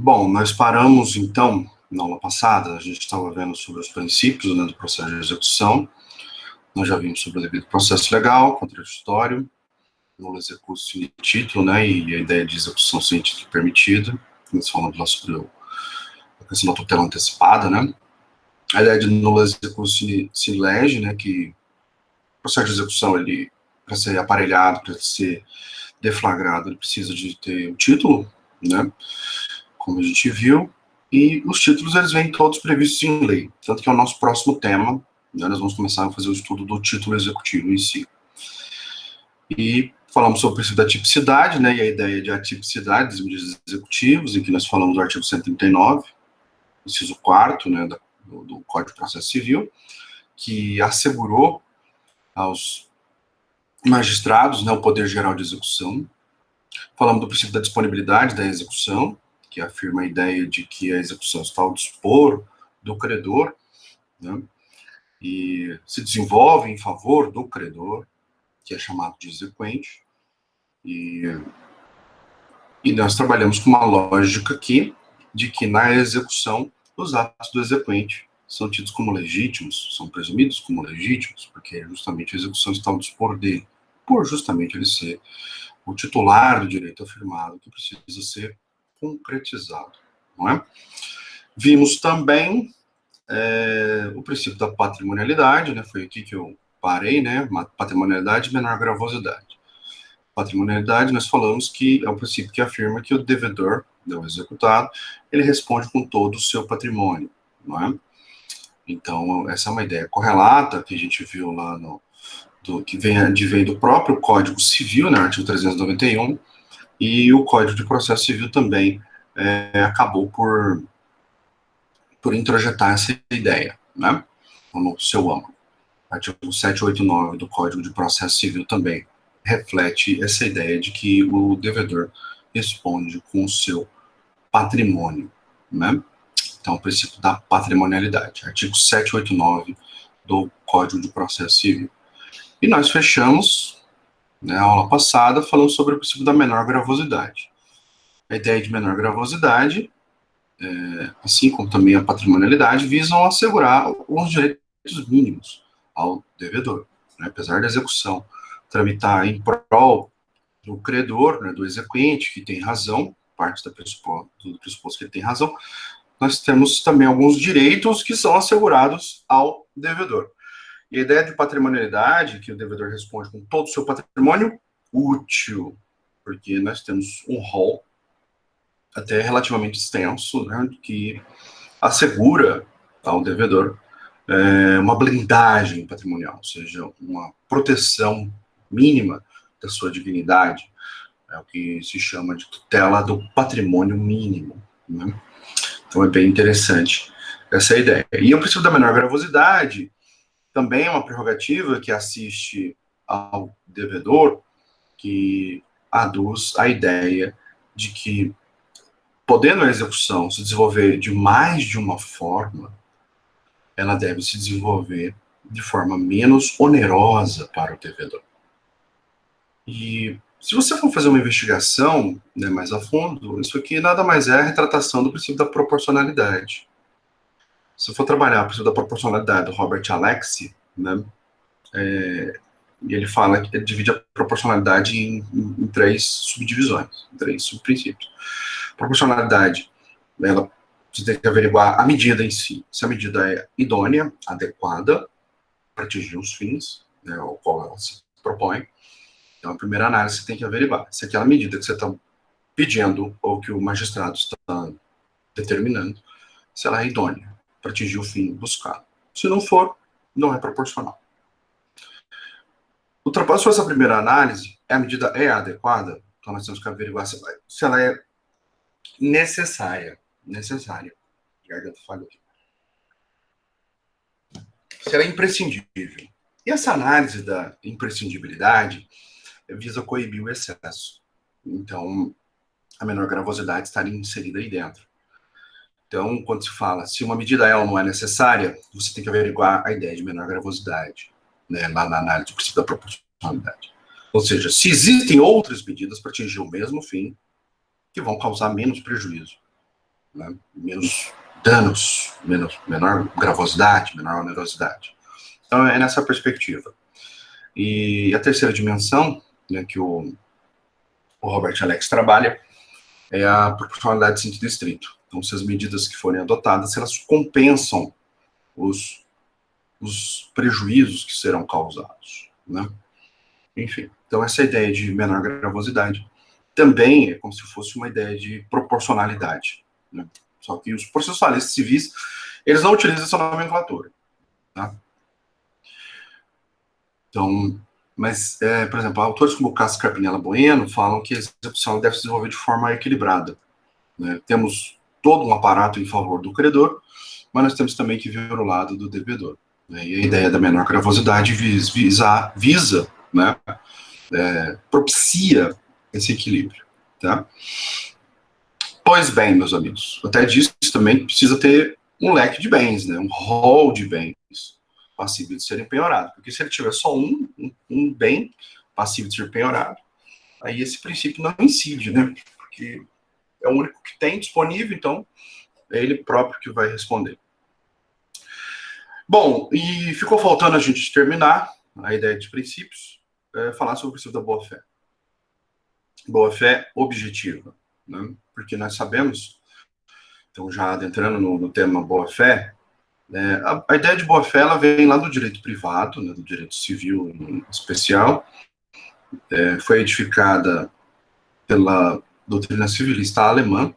Bom, nós paramos, então, na aula passada, a gente estava vendo sobre os princípios, né, do processo de execução. Nós já vimos sobre o devido processo legal, contraditório, nulo execução de título, né, e a ideia de execução sem título permitido. Nós falamos lá sobre a questão da tutela antecipada, né. A ideia de nulo execução sine lege, né, que o processo de execução, ele, para ser aparelhado, para ser deflagrado, ele precisa de ter um título, né, como a gente viu, e os títulos, eles vêm todos previstos em lei, tanto que é o nosso próximo tema, né, nós vamos começar a fazer o estudo do título executivo em si. E falamos sobre o princípio da tipicidade, né, e a ideia de atipicidade dos medidas executivos, em que nós falamos do artigo 139, inciso 4º, né, do Código de Processo Civil, que assegurou aos magistrados, né, o poder geral de execução. Falamos do princípio da disponibilidade da execução, que afirma a ideia de que a execução está ao dispor do credor, né, e se desenvolve em favor do credor, que é chamado de exequente, e nós trabalhamos com uma lógica aqui, de que na execução, os atos do exequente são tidos como legítimos, são presumidos como legítimos, porque justamente a execução está ao dispor dele, por justamente ele ser o titular do direito afirmado, que precisa ser concretizado, não é? Vimos também o princípio da patrimonialidade, né? Foi aqui que eu parei, né? Patrimonialidade e menor gravosidade. Patrimonialidade, nós falamos que é um princípio que afirma que o devedor, o executado, ele responde com todo o seu patrimônio, não é? Então, essa é uma ideia correlata que a gente viu lá que vem do próprio Código Civil, né, artigo 391, e o Código de Processo Civil também acabou por introjetar essa ideia, né, no seu âmbito. Artigo 789 do Código de Processo Civil também reflete essa ideia de que o devedor responde com o seu patrimônio, né? Então, o princípio da patrimonialidade, artigo 789 do Código de Processo Civil. E nós fechamos, né, a aula passada, falando sobre o princípio da menor gravosidade. A ideia de menor gravosidade, assim como também a patrimonialidade, visam assegurar os direitos mínimos ao devedor, né, apesar da execução tramitar em prol do credor, né, do exequente, que tem razão, parte do pressuposto que ele tem razão, nós temos também alguns direitos que são assegurados ao devedor. E a ideia de patrimonialidade, que o devedor responde com todo o seu patrimônio útil, porque nós temos um rol até relativamente extenso, né, que assegura ao devedor uma blindagem patrimonial, ou seja, uma proteção mínima da sua dignidade, é o que se chama de tutela do patrimônio mínimo, né? Então é bem interessante essa ideia. E o princípio da menor gravosidade também é uma prerrogativa que assiste ao devedor, que aduz a ideia de que, podendo a execução se desenvolver de mais de uma forma, ela deve se desenvolver de forma menos onerosa para o devedor. E se você for fazer uma investigação, né, mais a fundo, isso aqui nada mais é a retratação do princípio da proporcionalidade. Se for trabalhar o princípio da proporcionalidade do Robert Alexy, né, e ele fala que ele divide a proporcionalidade em três subdivisões, em três subprincípios. Proporcionalidade, ela você tem que averiguar a medida em si, se a medida é idônea, adequada para atingir os fins, né, ao qual ela se propõe. Então, a primeira análise você tem que averiguar se aquela medida que você está pedindo ou que o magistrado está determinando, se ela é idônea para atingir o fim buscado. Se não for, não é proporcional. Ultrapassou essa primeira análise, a medida é adequada, então nós temos que averiguar se ela é necessária. Garganta falha aqui. Se ela é imprescindível. E essa análise da imprescindibilidade visa coibir o excesso. Então, a menor gravosidade estaria inserida aí dentro. Então, quando se fala se uma medida é ou não é necessária, você tem que averiguar a ideia de menor gravosidade, né, lá na análise do princípio da proporcionalidade. Ou seja, se existem outras medidas para atingir o mesmo fim, que vão causar menos prejuízo. né? Menos danos, menor gravosidade, menor onerosidade. Então, é nessa perspectiva. E a terceira dimensão, né, que o Robert Alex trabalha, é a proporcionalidade de sentido estrito. Então, se as medidas que forem adotadas, elas compensam os prejuízos que serão causados, né? Enfim, então essa ideia de menor gravosidade também é como se fosse uma ideia de proporcionalidade, né? Só que os processualistas civis, eles não utilizam essa nomenclatura, tá? Então, mas, por exemplo, autores como Cássio Carpinella Bueno falam que a execução deve se desenvolver de forma equilibrada, né? Temos todo um aparato em favor do credor, mas nós temos também que ver o lado do devedor, né? E a ideia da menor gravosidade visa, né, propicia esse equilíbrio, tá? Pois bem, meus amigos, até disso também precisa ter um leque de bens, né, um rol de bens passível de serem penhorados, porque se ele tiver só um bem passível de ser penhorado, aí esse princípio não incide, né, porque é o único que tem disponível, então é ele próprio que vai responder. Bom, e ficou faltando a gente terminar a ideia de princípios, falar sobre o princípio da boa-fé. Boa-fé objetiva, né? Porque nós sabemos, então já adentrando no tema boa-fé, né, a ideia de boa-fé ela vem lá do direito privado, né, do direito civil em especial, foi edificada pela doutrina civilista alemã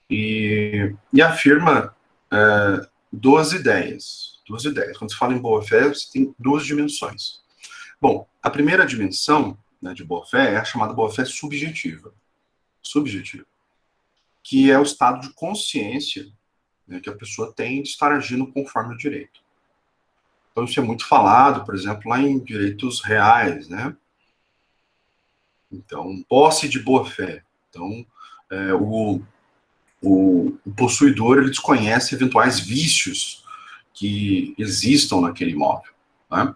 e afirma duas ideias. Quando se fala em boa-fé, você tem duas dimensões. Bom, a primeira dimensão, né, de boa-fé é a chamada boa-fé subjetiva, que é o estado de consciência, né, que a pessoa tem de estar agindo conforme o direito. Então, isso é muito falado, por exemplo, lá em direitos reais, né? Então, posse de boa-fé. Então, o possuidor ele desconhece eventuais vícios que existam naquele imóvel, né?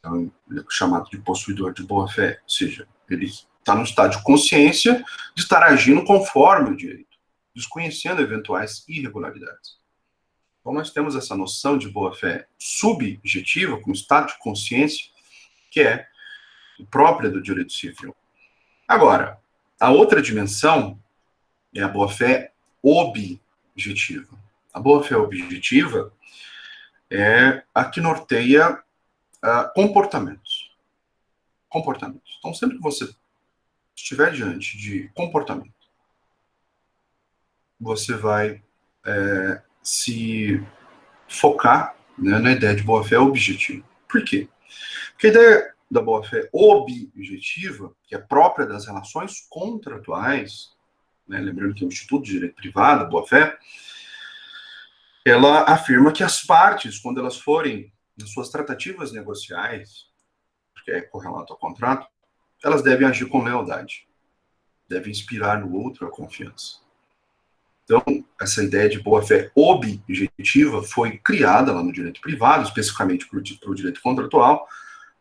Então, ele é chamado de possuidor de boa-fé, ou seja, ele está no estado de consciência de estar agindo conforme o direito, desconhecendo eventuais irregularidades. Então, nós temos essa noção de boa-fé subjetiva, como estado de consciência, que é própria do direito civil. Agora, a outra dimensão é a boa-fé objetiva. A boa-fé objetiva é a que norteia comportamentos. Então, sempre que você estiver diante de comportamento, você vai se focar, né, na ideia de boa-fé objetiva. Por quê? Porque a ideia da boa-fé objetiva, que é própria das relações contratuais, né, lembrando que é o Instituto de Direito Privado, boa-fé, ela afirma que as partes, quando elas forem nas suas tratativas negociais, que é correlato ao contrato, elas devem agir com lealdade, devem inspirar no outro a confiança. Então, essa ideia de boa-fé objetiva foi criada lá no direito privado, especificamente para o direito contratual,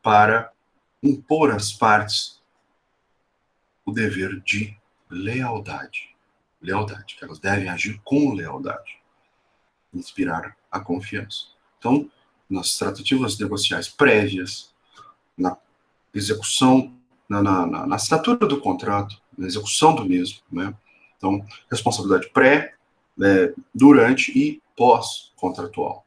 para impor às partes o dever de lealdade. Lealdade, que elas devem agir com lealdade, inspirar a confiança. Então, nas tratativas negociais prévias, na execução, na assinatura do contrato, na execução do mesmo, né? Então, responsabilidade pré, durante e pós-contratual.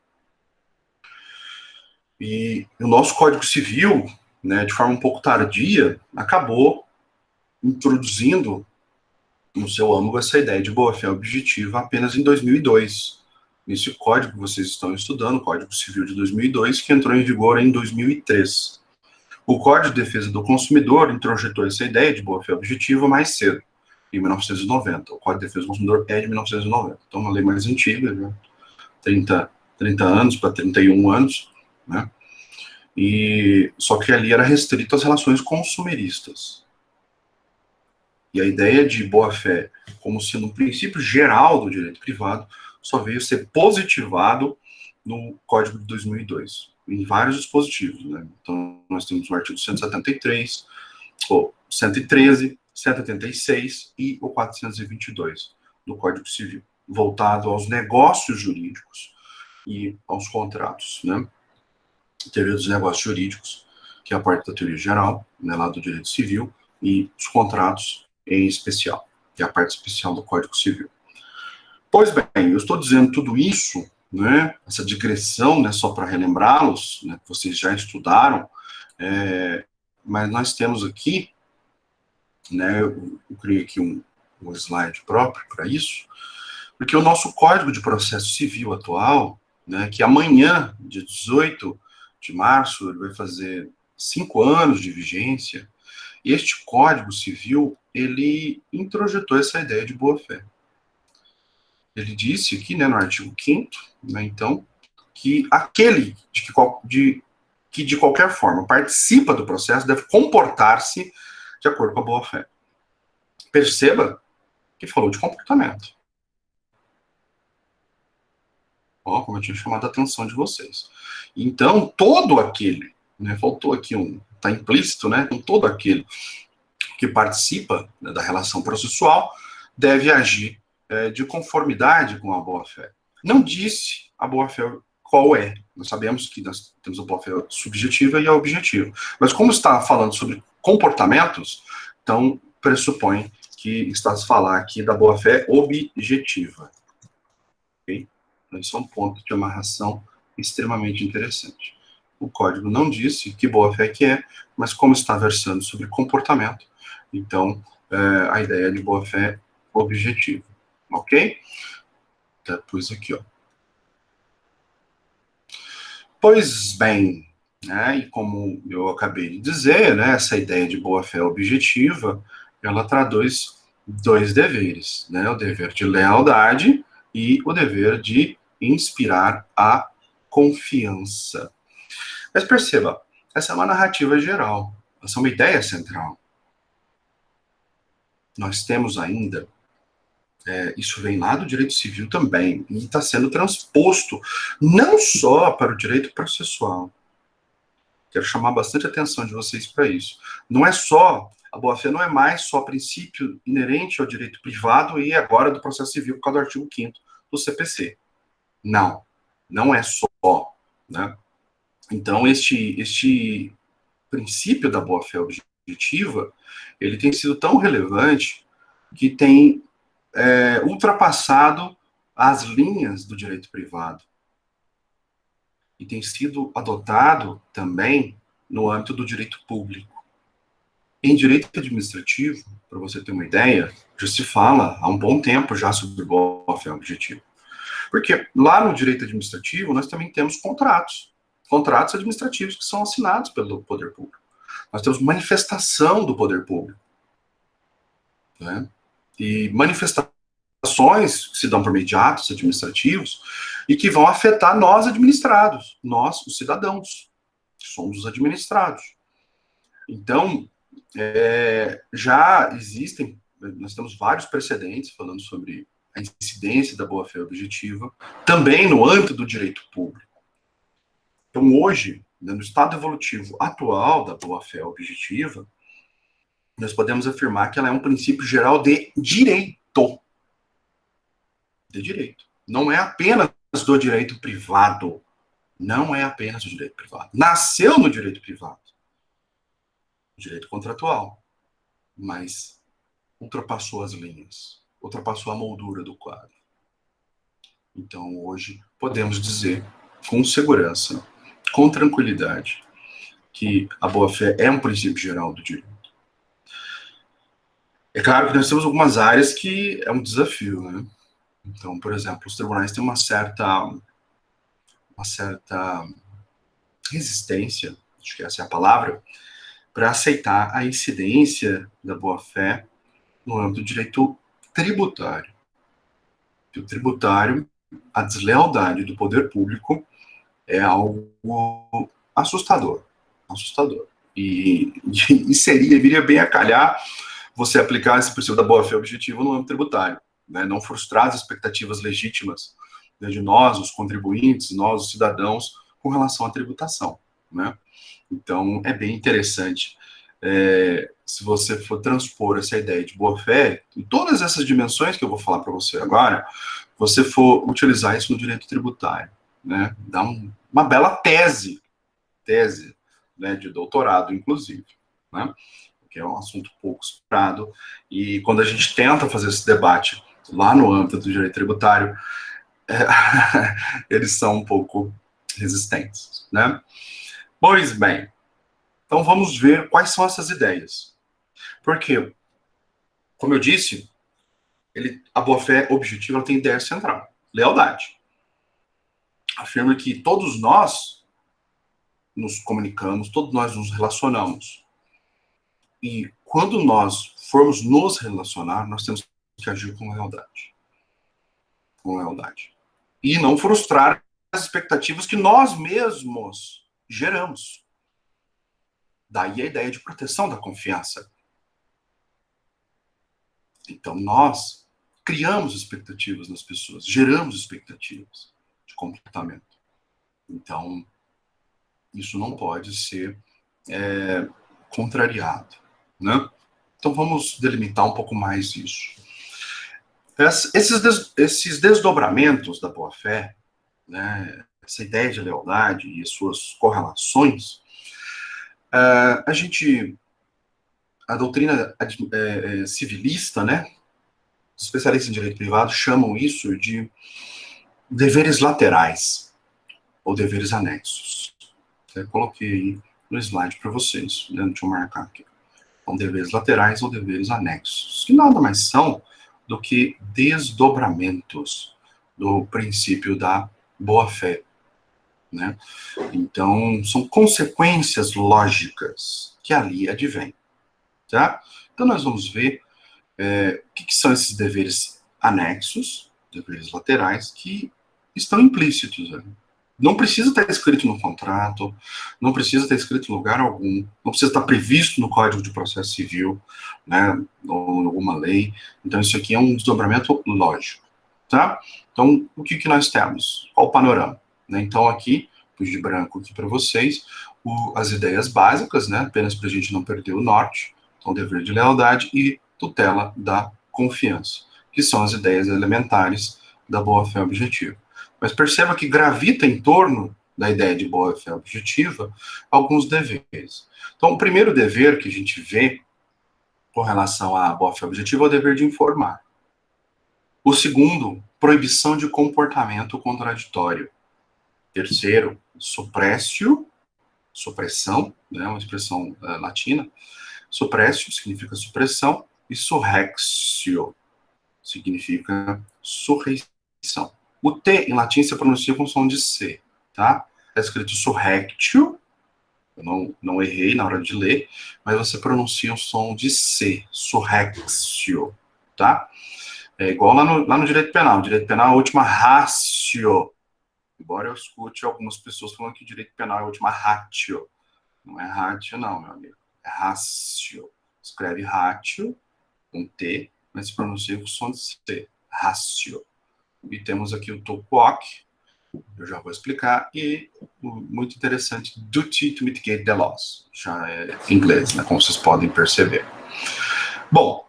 E o nosso Código Civil, né, de forma um pouco tardia, acabou introduzindo no seu âmago essa ideia de boa-fé objetiva apenas em 2002. Nesse código que vocês estão estudando, o Código Civil de 2002, que entrou em vigor em 2003. O Código de Defesa do Consumidor introjetou essa ideia de boa-fé objetiva mais cedo, em 1990. O Código de Defesa do Consumidor é de 1990. Então, uma lei mais antiga, né? 30 anos para 31 anos, né? E só que ali era restrito às relações consumeristas. E a ideia de boa-fé como sendo um princípio geral do direito privado só veio ser positivado no Código de 2002, em vários dispositivos, né? Então, nós temos o artigo 173, o 113, 186 e o 422 do Código Civil. voltado aos negócios jurídicos e aos contratos, né? Teoria dos negócios jurídicos, que é a parte da teoria geral, né, lá do direito civil, e os contratos em especial, que é a parte especial do Código Civil. Pois bem, eu estou dizendo tudo isso, né, essa digressão, né, só para relembrá-los, né, que vocês já estudaram, mas nós temos aqui, né, eu criei aqui um slide próprio para isso, porque o nosso Código de Processo Civil atual, né, que amanhã, dia 18 de março, ele vai fazer 5 anos de vigência, e este Código Civil, ele introjetou essa ideia de boa-fé. Ele disse aqui, né, no artigo 5º, né, então, que aquele que de qualquer forma participa do processo deve comportar-se de acordo com a boa-fé. Perceba que falou de comportamento. Ó, como eu tinha chamado a atenção de vocês. Então, todo aquele, né, faltou aqui tá implícito, né, com todo aquele que participa, né, da relação processual deve agir de conformidade com a boa-fé. Não disse a boa-fé qual é. Nós sabemos que nós temos a boa-fé subjetiva e a objetiva. Mas como está falando sobre comportamentos, então pressupõe que está a falar aqui da boa-fé objetiva. Ok? Então, isso é um ponto de amarração extremamente interessante. O código não disse que boa-fé que é, mas como está versando sobre comportamento, então a ideia de boa-fé objetiva. Ok? Tá, pus aqui, ó. Pois bem, né, e como eu acabei de dizer, né, essa ideia de boa-fé objetiva, ela traduz dois deveres, né, o dever de lealdade e o dever de inspirar a confiança. Mas perceba, essa é uma narrativa geral, essa é uma ideia central. Nós temos ainda, isso vem lá do direito civil também, e está sendo transposto não só para o direito processual. Quero chamar bastante atenção de vocês para isso. Não é só, a boa-fé não é mais só princípio inerente ao direito privado e agora do processo civil por causa do artigo 5º do CPC. Não, não é só, né? Então, este princípio da boa-fé objetiva, ele tem sido tão relevante que tem ultrapassado as linhas do direito privado. E tem sido adotado também no âmbito do direito público. Em direito administrativo, para você ter uma ideia, já se fala há um bom tempo já sobre boa-fé objetiva. Porque lá no direito administrativo nós também temos contratos administrativos que são assinados pelo poder público. Nós temos manifestação do poder público, né? E manifestações que se dão por meio de atos administrativos e que vão afetar nós administrados, nós, os cidadãos, que somos os administrados. Então, já existem, nós temos vários precedentes falando sobre a incidência da boa-fé objetiva, também no âmbito do direito público. Então, hoje, no estado evolutivo atual da boa-fé objetiva, nós podemos afirmar que ela é um princípio geral de direito. De direito. Não é apenas do direito privado. Não é apenas do direito privado. Nasceu no direito privado. Direito contratual. Mas ultrapassou as linhas. Ultrapassou a moldura do quadro. Então, hoje, podemos dizer com segurança, com tranquilidade, que a boa-fé é um princípio geral do direito. É claro que nós temos algumas áreas que é um desafio, né? Então, por exemplo, os tribunais têm uma certa resistência, acho que essa é a palavra, para aceitar a incidência da boa-fé no âmbito do direito tributário. O tributário, a deslealdade do poder público é algo assustador. Assustador. E viria bem a calhar você aplicar esse princípio da boa-fé objetiva no âmbito tributário, né? Não frustrar as expectativas legítimas, né, de nós, os contribuintes, nós, os cidadãos, com relação à tributação, né? Então, é bem interessante, se você for transpor essa ideia de boa-fé, em todas essas dimensões que eu vou falar para você agora, você for utilizar isso no direito tributário, né? Dá uma bela tese, né, de doutorado, inclusive, né? Que é um assunto pouco explorado, e quando a gente tenta fazer esse debate lá no âmbito do direito tributário, eles são um pouco resistentes, né? Pois bem, então vamos ver quais são essas ideias. Porque, como eu disse, a boa-fé objetiva ela tem ideia central, lealdade. Afirma que todos nós nos comunicamos, todos nós nos relacionamos. E quando nós formos nos relacionar, nós temos que agir com lealdade. Com lealdade. E não frustrar as expectativas que nós mesmos geramos. Daí a ideia de proteção da confiança. Então, nós criamos expectativas nas pessoas, geramos expectativas de comportamento. Então, isso não pode ser contrariado, né? Então, vamos delimitar um pouco mais isso. Esses desdobramentos da boa-fé, né, essa ideia de lealdade e as suas correlações, a doutrina civilista, né, especialistas em direito privado chamam isso de deveres laterais ou deveres anexos. Eu coloquei aí no slide para vocês, né? Deixa eu marcar aqui. São deveres laterais ou deveres anexos, que nada mais são do que desdobramentos do princípio da boa-fé, né? Então, são consequências lógicas que ali advêm, tá? Então, nós vamos ver o que são esses deveres anexos, deveres laterais, que estão implícitos ali. Não precisa estar escrito no contrato, não precisa estar escrito em lugar algum, não precisa estar previsto no Código de Processo Civil, né, ou em alguma lei. Então, isso aqui é um desdobramento lógico, tá? Então, o que nós temos? Qual o panorama? Né? Então, aqui, pus de branco aqui para vocês, as ideias básicas, né, apenas para a gente não perder o norte. Então, dever de lealdade e tutela da confiança, que são as ideias elementares da boa-fé objetiva. Mas perceba que gravita em torno da ideia de boa-fé objetiva alguns deveres. Então, o primeiro dever que a gente vê com relação à boa-fé objetiva é o dever de informar. O segundo, proibição de comportamento contraditório. Terceiro, suppressio, supressão, né, uma expressão latina. Suppressio significa supressão e surrexio significa surreição. O T em latim se pronuncia com som de C, tá? É escrito surrectio, eu não errei na hora de ler, mas você pronuncia o som de C, surrexio, tá? É igual lá no direito penal. O direito penal é a última ratio. Embora eu escute algumas pessoas falando que o direito penal é a última ratio. Não é ratio, não, meu amigo. É ratio. Escreve ratio, com T, mas se pronuncia com som de C, ratio. E temos aqui o TOPOC, eu já vou explicar, e muito interessante, duty to mitigate the loss, já é em inglês, né, como vocês podem perceber. Bom,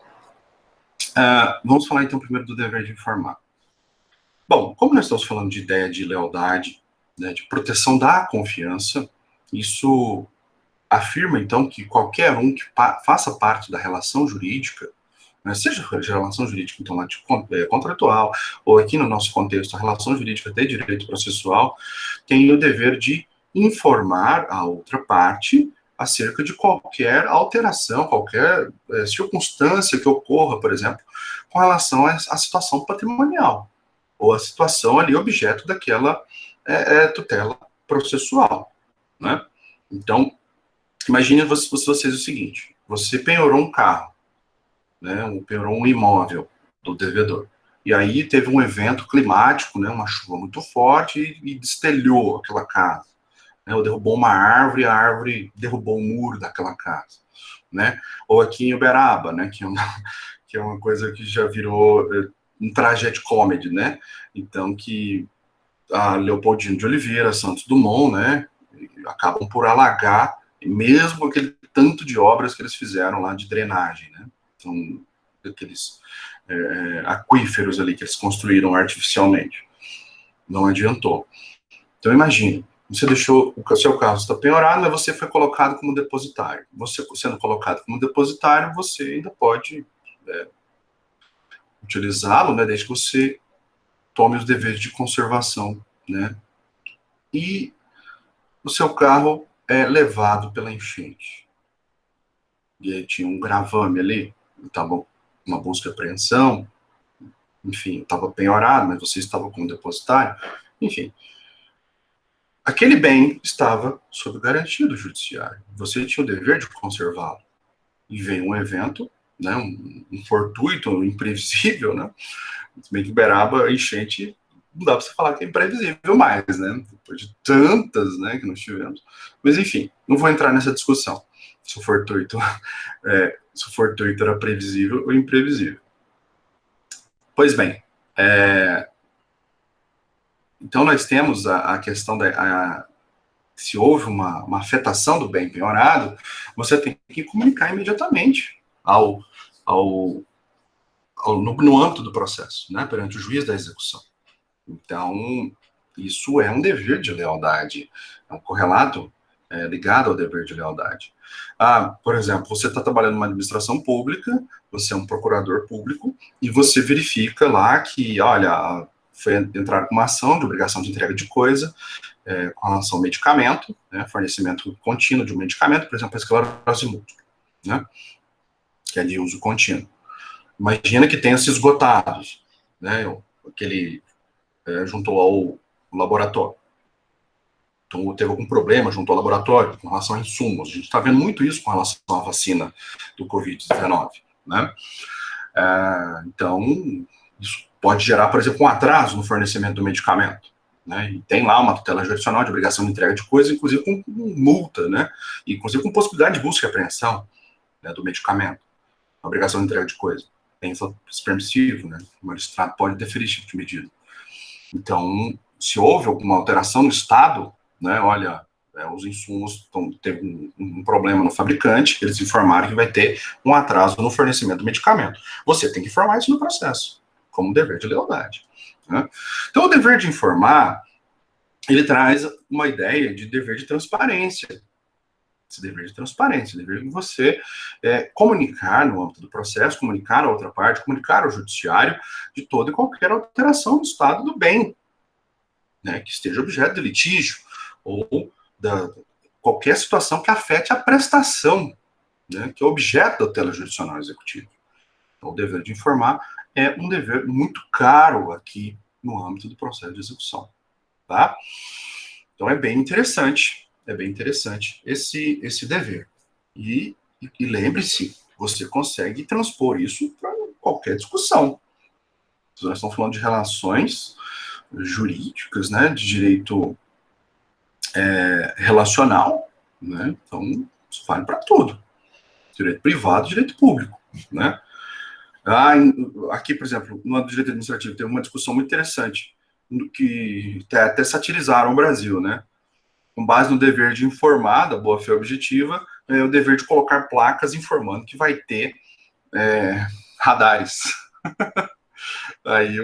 vamos falar então primeiro do dever de informar. Bom, como nós estamos falando de ideia de lealdade, né, de proteção da confiança, isso afirma então que qualquer um que faça parte da relação jurídica, né, seja de relação jurídica, então, contratual, ou aqui no nosso contexto, a relação jurídica de direito processual, tem o dever de informar a outra parte acerca de qualquer alteração, qualquer circunstância que ocorra, por exemplo, com relação à situação patrimonial, ou a situação ali objeto daquela tutela processual, né? Então, imagine vocês o seguinte, você penhorou um carro, né, penhorou um imóvel do devedor. E aí teve um evento climático, né, uma chuva muito forte e destelhou aquela casa. Né, ou derrubou uma árvore, a árvore derrubou o muro daquela casa. Né? Ou aqui em Uberaba, né, que é uma coisa que já virou um tragédia comedy, né? Então, que a Leopoldino de Oliveira, Santos Dumont, né, acabam por alagar, mesmo aquele tanto de obras que eles fizeram lá de drenagem, né? Então, aqueles aquíferos ali que eles construíram artificialmente. Não adiantou. Então, imagine, você deixou, o seu carro está penhorado, mas você foi colocado como depositário. Você sendo colocado como depositário, você ainda pode utilizá-lo, né, desde que você tome os deveres de conservação, né? E o seu carro é levado pela enchente. E aí tinha um gravame ali, estava uma busca e apreensão, enfim, estava penhorado, mas você estava como depositário, enfim. Aquele bem estava sob garantia do judiciário. Você tinha o dever de conservá-lo. E veio um evento, né, um fortuito, um imprevisível, né? Se bem que Uberaba, enchente, não dá para você falar que é imprevisível mais, né? Depois de tantas, né, que nós tivemos. Mas, enfim, não vou entrar nessa discussão. Se o fortuito, se o fortuito era previsível ou imprevisível. Pois bem, então nós temos a questão se houve uma afetação do bem penhorado, você tem que comunicar imediatamente no âmbito do processo, né, perante o juiz da execução. Então, isso é um dever de lealdade, é um correlato ligado ao dever de lealdade. Por exemplo, você está trabalhando numa administração pública, você é um procurador público, e você verifica lá que, olha, foi entrar com uma ação de obrigação de entrega de coisa, com relação ao medicamento, né, fornecimento contínuo de um medicamento, por exemplo, a esclerose múltipla, né, que é de uso contínuo. Imagina que tenha se esgotado, né, aquele junto ao laboratório. Então, teve algum problema junto ao laboratório com relação a insumos. A gente está vendo muito isso com relação à vacina do Covid-19, né? Então, isso pode gerar, por exemplo, um atraso no fornecimento do medicamento, né? E tem lá uma tutela jurisdicional de obrigação de entrega de coisa, inclusive com multa, né? Inclusive com possibilidade de busca e apreensão, né, do medicamento. A obrigação de entrega de coisa. Tem permissivo, né? O magistrado pode deferir esse tipo de medida. Então, se houve alguma alteração no estado, né, olha, os insumos teve um problema no fabricante, eles informaram que vai ter um atraso no fornecimento do medicamento. Você tem que informar isso no processo, como um dever de lealdade, né? Então, o dever de informar, ele traz uma ideia de dever de transparência. Esse dever de transparência, o dever de você comunicar no âmbito do processo, comunicar a outra parte, comunicar ao judiciário de toda e qualquer alteração do estado do bem, né, que esteja objeto de litígio, ou qualquer situação que afete a prestação, né, que é objeto da tutela jurisdicional executiva. Então, o dever de informar é um dever muito caro aqui no âmbito do processo de execução, tá? Então, é bem interessante esse dever. E lembre-se, você consegue transpor isso para qualquer discussão. Nós estamos falando de relações jurídicas, né, de direito relacional, né, então isso vale para tudo. Direito privado, direito público, né. Aqui, por exemplo, no direito administrativo, teve uma discussão muito interessante, que até satirizaram o Brasil, né, com base no dever de informar, da boa-fé objetiva, o dever de colocar placas informando que vai ter radares. Aí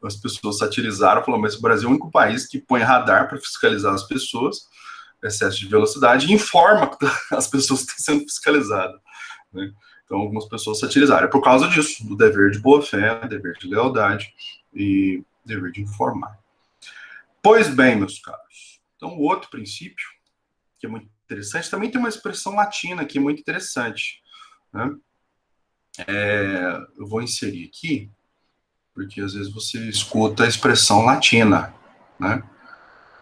as pessoas satirizaram, falaram, mas o Brasil é o único país que põe radar para fiscalizar as pessoas, excesso de velocidade, e informa que as pessoas estão sendo fiscalizadas, né? Então, algumas pessoas satirizaram. É por causa disso, do dever de boa-fé, dever de lealdade e dever de informar. Pois bem, meus caros, então o outro princípio, que é muito interessante, também tem uma expressão latina aqui muito interessante, né? Eu vou inserir aqui, porque às vezes você escuta a expressão latina, né?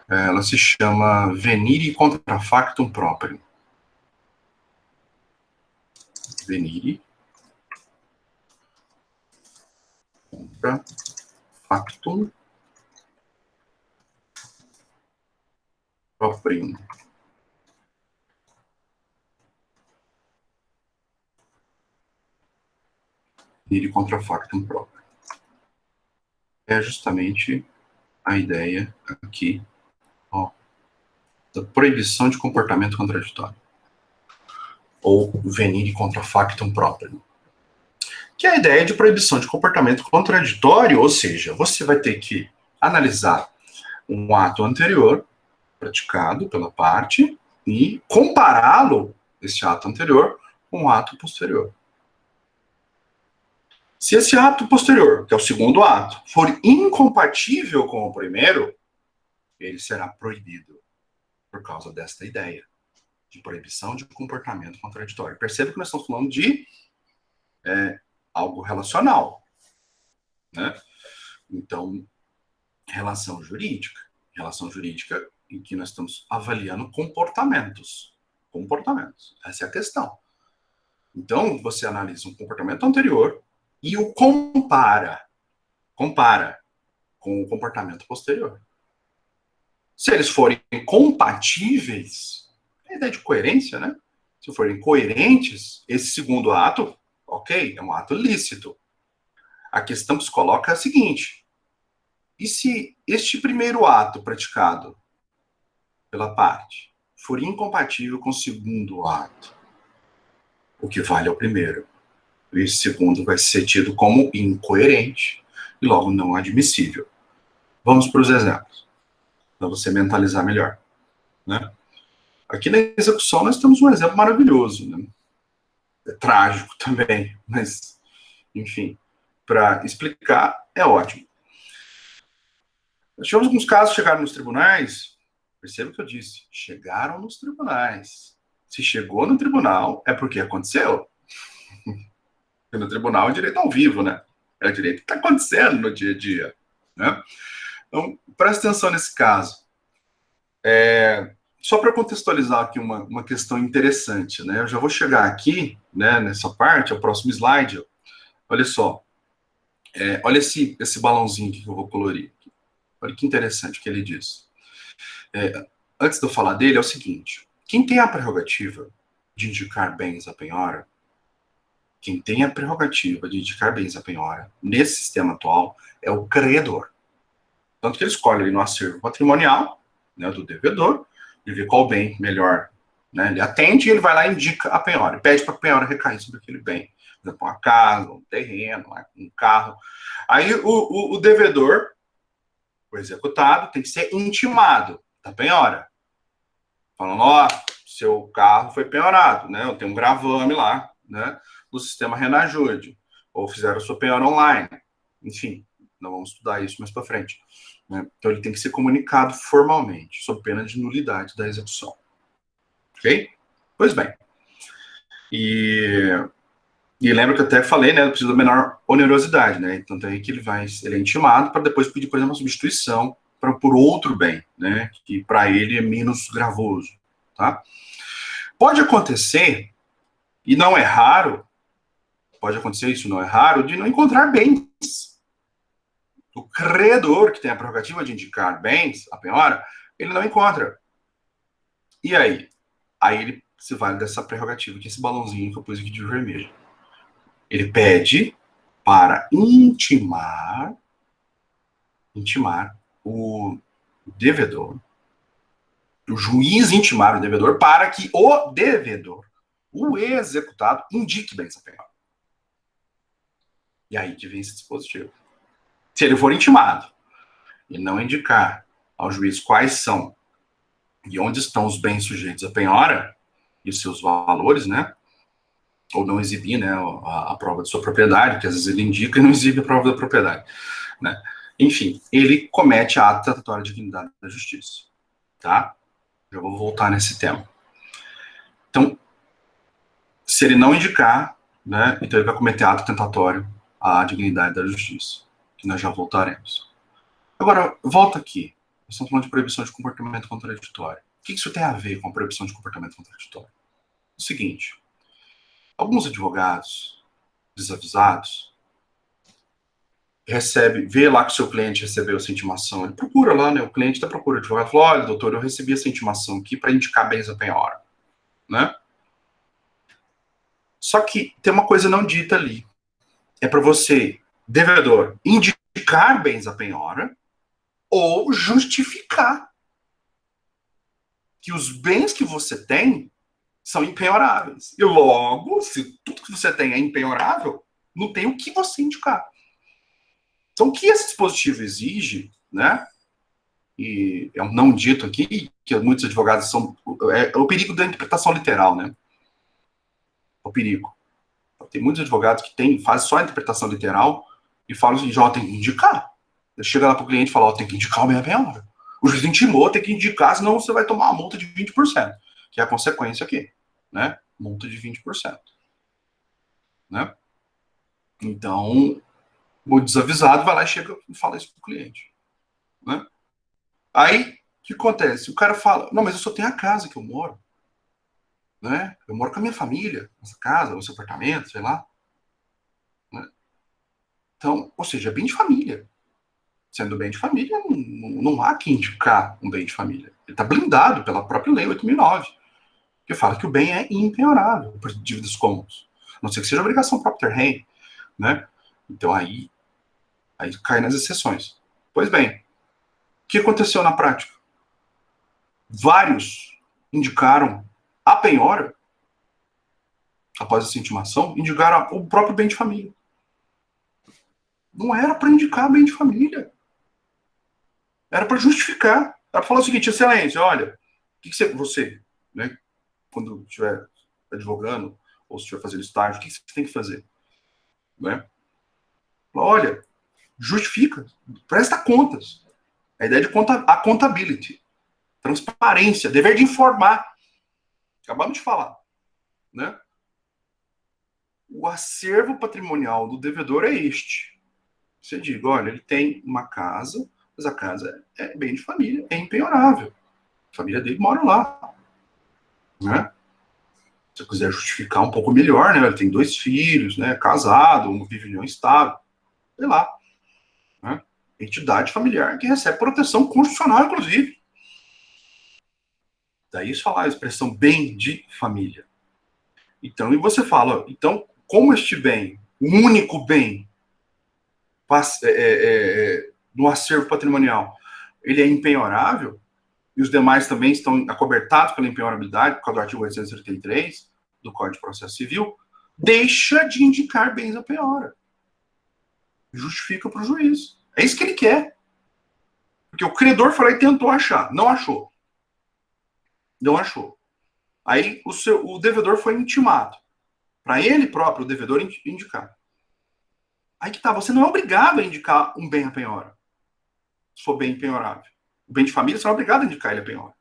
Ela se chama venire contra factum proprium. Venire contra factum proprium. Venire contra factum proprium. É justamente a ideia aqui, ó, da proibição de comportamento contraditório, ou venire contra factum proprium, que é a ideia de proibição de comportamento contraditório, ou seja, você vai ter que analisar um ato anterior praticado pela parte e compará-lo, esse ato anterior, com o ato posterior. Se esse ato posterior, que é o segundo ato, for incompatível com o primeiro, ele será proibido por causa desta ideia de proibição de comportamento contraditório. Perceba que nós estamos falando de algo relacional, né? Então, relação jurídica em que nós estamos avaliando comportamentos. Essa é a questão. Então, você analisa um comportamento anterior e o compara com o comportamento posterior. Se eles forem compatíveis, é a ideia de coerência, né? Se forem coerentes, esse segundo ato, ok, é um ato lícito. A questão que se coloca é a seguinte: e se este primeiro ato praticado pela parte for incompatível com o segundo ato? O que vale é o primeiro. E esse segundo vai ser tido como incoerente e logo não admissível. Vamos para os exemplos, para você mentalizar melhor, né? Aqui na execução nós temos um exemplo maravilhoso, né? É trágico também, mas, enfim, para explicar é ótimo. Nós tivemos alguns casos que chegaram nos tribunais, perceba o que eu disse, chegaram nos tribunais. Se chegou no tribunal, é porque aconteceu. Porque no tribunal é direito ao vivo, né? É direito que está acontecendo no dia a dia, né? Então, presta atenção nesse caso. Só para contextualizar aqui uma questão interessante, né? Eu já vou chegar aqui, né, nessa parte, é o próximo slide. Olha só. Olha esse balãozinho que eu vou colorir. Olha que interessante o que ele diz. Antes de eu falar dele, é o seguinte: quem tem a prerrogativa de indicar bens à penhora, nesse sistema atual, é o credor. Tanto que ele escolhe ali no acervo patrimonial, né, do devedor, ele vê qual bem melhor, né, ele atende e ele vai lá e indica a penhora, e pede para a penhora recair sobre aquele bem. Por exemplo, uma casa, um terreno, um carro. Aí o devedor, o executado, tem que ser intimado da penhora. Falando, ó, seu carro foi penhorado, né? Eu tenho um gravame lá, né? Do sistema Renajude. Ou fizeram a sua penhora online. Enfim, nós vamos estudar isso mais para frente. Né? Então, ele tem que ser comunicado formalmente, sob pena de nulidade da execução. Ok? Pois bem. E lembra que eu até falei, né? Precisa da menor onerosidade, né? Então, aí que ele é intimado para depois pedir, por exemplo, uma substituição por outro bem, né? Que para ele é menos gravoso, tá? Pode acontecer, e não é raro, de não encontrar bens. O credor, que tem a prerrogativa de indicar bens, a penhora, ele não encontra. E aí? Aí ele se vale dessa prerrogativa, que é esse balãozinho que eu pus aqui de vermelho. Ele pede para intimar o devedor, o juiz intimar o devedor para que o devedor, o executado, indique bens a penhora. E aí que vem esse dispositivo. Se ele for intimado e não indicar ao juiz quais são e onde estão os bens sujeitos à penhora e os seus valores, né? Ou não exibir, né, a prova de sua propriedade, que às vezes ele indica e não exibe a prova da propriedade, né? Enfim, ele comete ato tentatório de dignidade da justiça, tá? Já vou voltar nesse tema. Então, se ele não indicar, né, então ele vai cometer ato tentatório à dignidade da justiça, que nós já voltaremos. Agora, volta aqui. Nós estamos falando de proibição de comportamento contraditório. O que isso tem a ver com a proibição de comportamento contraditório? O seguinte, alguns advogados desavisados vê lá que o seu cliente recebeu essa intimação, ele procura lá, né, o cliente até procura o advogado, fala, olha, doutor, eu recebi essa intimação aqui para indicar bens à penhora, né? Só que tem uma coisa não dita ali. É para você, devedor, indicar bens à penhora ou justificar que os bens que você tem são impenhoráveis. E logo, se tudo que você tem é impenhorável, Não tem o que você indicar. Então, o que esse dispositivo exige, né? E é um não dito aqui, que muitos advogados são... É o perigo da interpretação literal, né? É o perigo. Tem muitos advogados que fazem só a interpretação literal e falam assim, ó, tem que indicar. Chega lá pro cliente e fala, ó, tem que indicar o bem-a-penhora. O juiz intimou, tem que indicar, senão você vai tomar uma multa de 20%, que é a consequência aqui, né? Multa de 20%. Né? Então, o desavisado vai lá e chega e fala isso pro cliente. Né? Aí, o que acontece? O cara fala, não, mas eu só tenho a casa que eu moro. Né? Eu moro com a minha família, nessa casa, nesse apartamento, sei lá. Né? Então, ou seja, é bem de família. Sendo bem de família, não há que indicar um bem de família. Ele está blindado pela própria lei 8.009, que fala que o bem é impenhorável por dívidas comuns. A não ser que seja obrigação própria ter rei, né? Então aí cai nas exceções. Pois bem, o que aconteceu na prática? Vários indicaram a penhora, após essa intimação, indicaram o próprio bem de família. Não era para indicar bem de família. Era para justificar. Era para falar o seguinte, excelência, olha, o que você, né, quando estiver advogando ou se estiver fazendo estágio, o que você tem que fazer? Né? Olha, justifica, presta contas. A ideia de accountability, transparência, dever de informar. Acabamos de falar. Né? O acervo patrimonial do devedor é este. Você diz, olha, ele tem uma casa, mas a casa é bem de família, é impenhorável. A família dele mora lá. Né? Se você quiser justificar um pouco melhor, né? Ele tem 2 filhos, né? Casado, vive em união estável, sei lá. Né? Entidade familiar que recebe proteção constitucional, inclusive. Daí isso falar a expressão bem de família. Então, e você fala, então, como este bem, o único bem no acervo patrimonial, ele é impenhorável, e os demais também estão acobertados pela impenhorabilidade, por causa do artigo 833 do Código de Processo Civil, deixa de indicar bens a penhora. Justifica para o juiz. É isso que ele quer. Porque o credor foi lá e tentou achar. Não achou. Não achou. Aí o devedor foi intimado. Para ele próprio, o devedor indicar. Aí que tá, você não é obrigado a indicar um bem a penhora. Se for bem penhorável. O bem de família, você não é obrigado a indicar ele a penhora.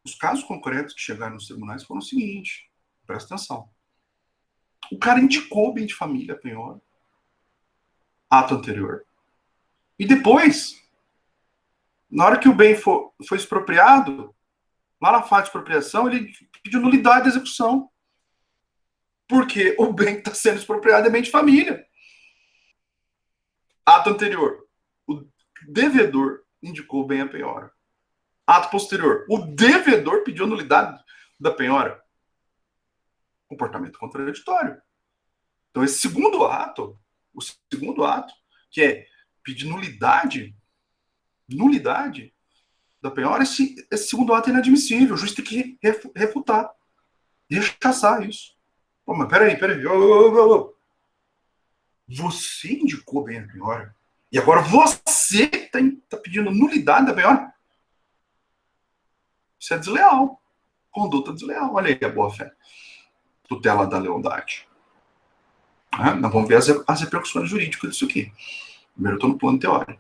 Os casos concretos que chegaram nos tribunais foram o seguinte, presta atenção. O cara indicou o bem de família a penhora, ato anterior. E depois, na hora que o bem foi expropriado, lá na fase de expropriação, ele pediu nulidade da execução. Porque o bem que está sendo expropriado é bem de família. Ato anterior, o devedor indicou o bem a penhora. Ato posterior, o devedor pediu nulidade da penhora. Comportamento contraditório. Então, esse segundo ato, que é pedir nulidade da penhora, esse segundo ato é inadmissível. O juiz tem que refutar, rechaçar isso. Pô, mas peraí. Você indicou bem a penhora. E agora você está pedindo nulidade da penhora? Isso é desleal. Conduta desleal. Olha aí a boa-fé. Tutela da lealdade. Nós vamos ver as repercussões jurídicas disso aqui. Primeiro eu estou no plano teórico.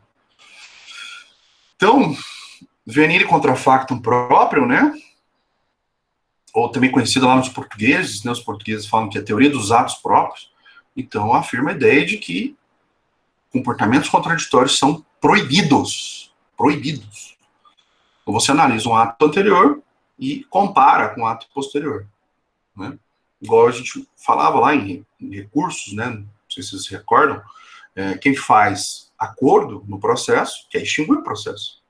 Então, venire contra factum próprio, né? Ou também conhecida lá nos portugueses, né? Os portugueses falam que é a teoria dos atos próprios. Então, afirma a ideia de que comportamentos contraditórios são proibidos. Proibidos. Então, você analisa um ato anterior e compara com o ato posterior. Né? Igual a gente falava lá em recursos, né? Não sei se vocês se recordam, quem faz acordo no processo quer extinguir o processo.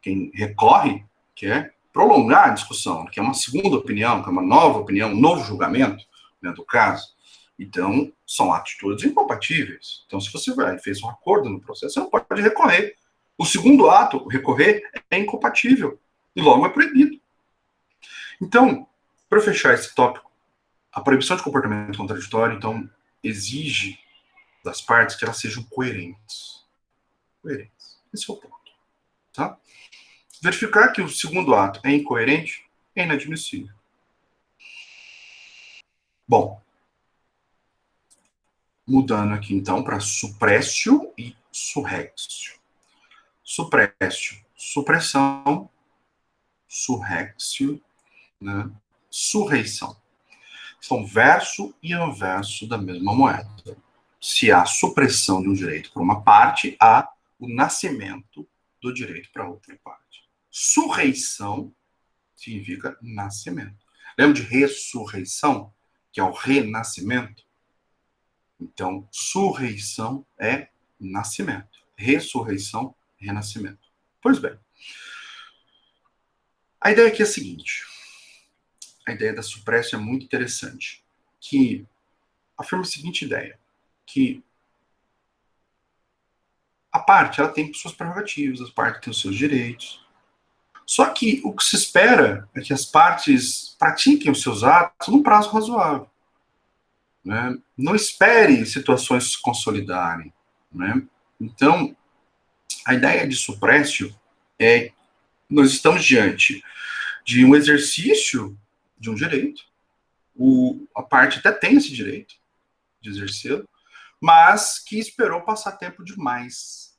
Quem recorre quer prolongar a discussão, quer uma segunda opinião, quer uma nova opinião, um novo julgamento, né, do caso. Então, são atitudes incompatíveis. Então, se você fez um acordo no processo, você não pode recorrer. O segundo ato, recorrer, é incompatível. E logo é proibido. Então, para fechar esse tópico, A proibição de comportamento contraditório, então, exige das partes que elas sejam coerentes. Coerentes. Esse é o ponto. Tá? Verificar que o segundo ato é incoerente é inadmissível. Bom, mudando aqui então para suppressio e surrexio. Suppressio, supressão, surrexio, né? Surreição. São verso e anverso da mesma moeda. Se há supressão de um direito para uma parte, há o nascimento do direito para outra parte. Surreição significa nascimento. Lembra de ressurreição, que é o renascimento? Então, surreição é nascimento. Ressurreição, renascimento. Pois bem. A ideia aqui é a seguinte. A ideia da supressão é muito interessante. Que afirma a seguinte ideia. Que a parte ela tem suas prerrogativas, a parte tem os seus direitos. Só que o que se espera é que as partes pratiquem os seus atos num prazo razoável. Né? Não espere situações se consolidarem. Né? Então, a ideia de suprécio é nós estamos diante de um exercício de um direito, a parte até tem esse direito de exercê-lo, mas que esperou passar tempo demais.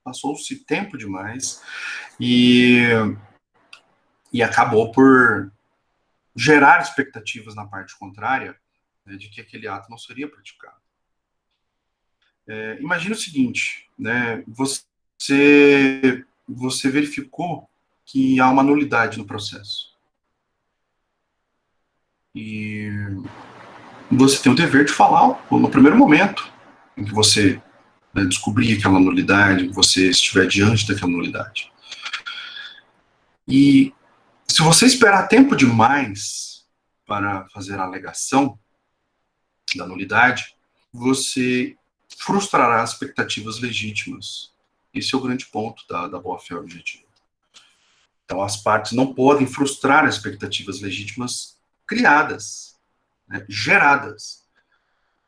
Passou-se tempo demais e acabou por gerar expectativas na parte contrária, né, de que aquele ato não seria praticado. Imagina o seguinte, né, você verificou que há uma nulidade no processo. E você tem o dever de falar no primeiro momento em que você, né, descobrir aquela nulidade, que você estiver diante daquela nulidade. E se você esperar tempo demais para fazer a alegação da nulidade, você frustrará as expectativas legítimas. Esse é o grande ponto da boa-fé objetiva. Então, as partes não podem frustrar as expectativas legítimas criadas, né, geradas.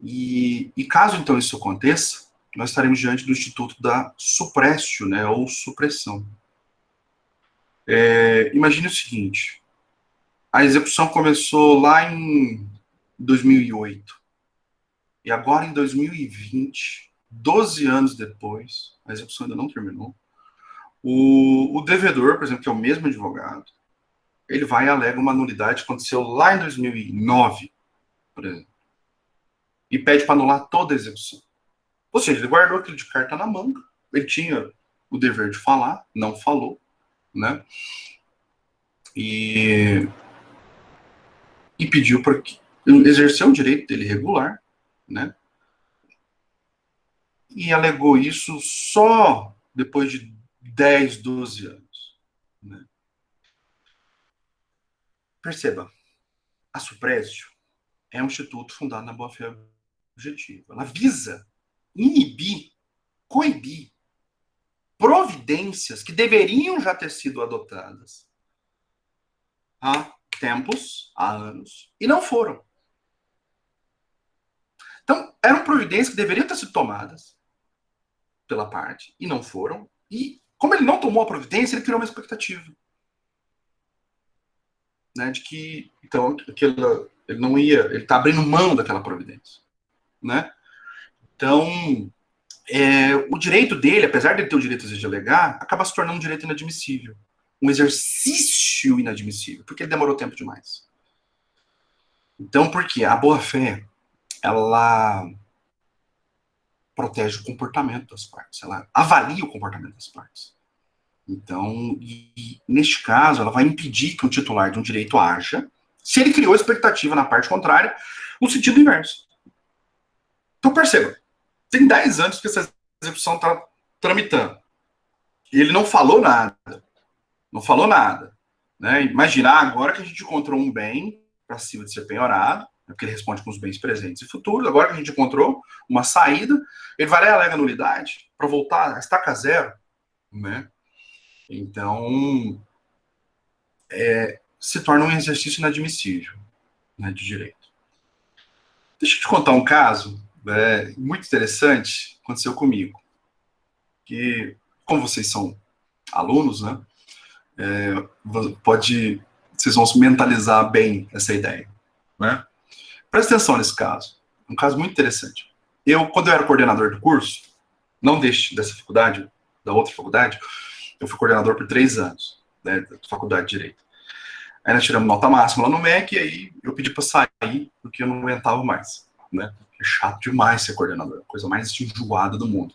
E caso, então, isso aconteça, nós estaremos diante do instituto da suppressio, né, ou supressão. Imagine o seguinte, a execução começou lá em 2008, e agora em 2020, 12 anos depois, a execução ainda não terminou, o devedor, por exemplo, que é o mesmo advogado, ele vai e alega uma nulidade que aconteceu lá em 2009, por exemplo, e pede para anular toda a execução. Ou seja, ele guardou aquilo de carta na manga, ele tinha o dever de falar, não falou, né? E pediu para que exerceu o direito dele regular, né? E alegou isso só depois de 10, 12 anos. Né? Perceba, a Suprésio é um instituto fundado na boa-fé objetiva. Ela visa inibir, coibir providências que deveriam já ter sido adotadas há tempos, há anos, e não foram. Então, eram providências que deveriam ter sido tomadas pela parte, e não foram, e como ele não tomou a providência, ele criou uma expectativa. Né, de que, então, ele não ia, ele está abrindo mão daquela providência. Né? Então, o direito dele, apesar de ele ter o direito de alegar, acaba se tornando um direito inadmissível. Um exercício inadmissível, porque ele demorou tempo demais. Então, por quê? A boa-fé, ela protege o comportamento das partes, ela avalia o comportamento das partes. Então, neste caso, ela vai impedir que o titular de um direito haja se ele criou expectativa na parte contrária, no sentido inverso. Então, perceba, tem 10 anos que essa execução está tramitando. E ele não falou nada. Não falou nada. Né? Imagina, agora que a gente encontrou um bem para cima de ser penhorado, né, porque ele responde com os bens presentes e futuros, agora que a gente encontrou uma saída, ele vai lá e alega nulidade para voltar a estaca zero. Né? Então, se torna um exercício inadmissível, né, de direito. Deixa eu te contar um caso muito interessante, aconteceu comigo. Que, como vocês são alunos, né, vocês vão se mentalizar bem essa ideia, né? Presta atenção nesse caso, um caso muito interessante. Quando eu era coordenador do curso, não dessa faculdade, da outra faculdade, eu fui coordenador por 3 anos, né, da faculdade de Direito. Aí nós tiramos nota máxima lá no MEC, e aí eu pedi para sair, porque eu não aguentava mais, né? É chato demais ser coordenador, coisa mais enjoada do mundo.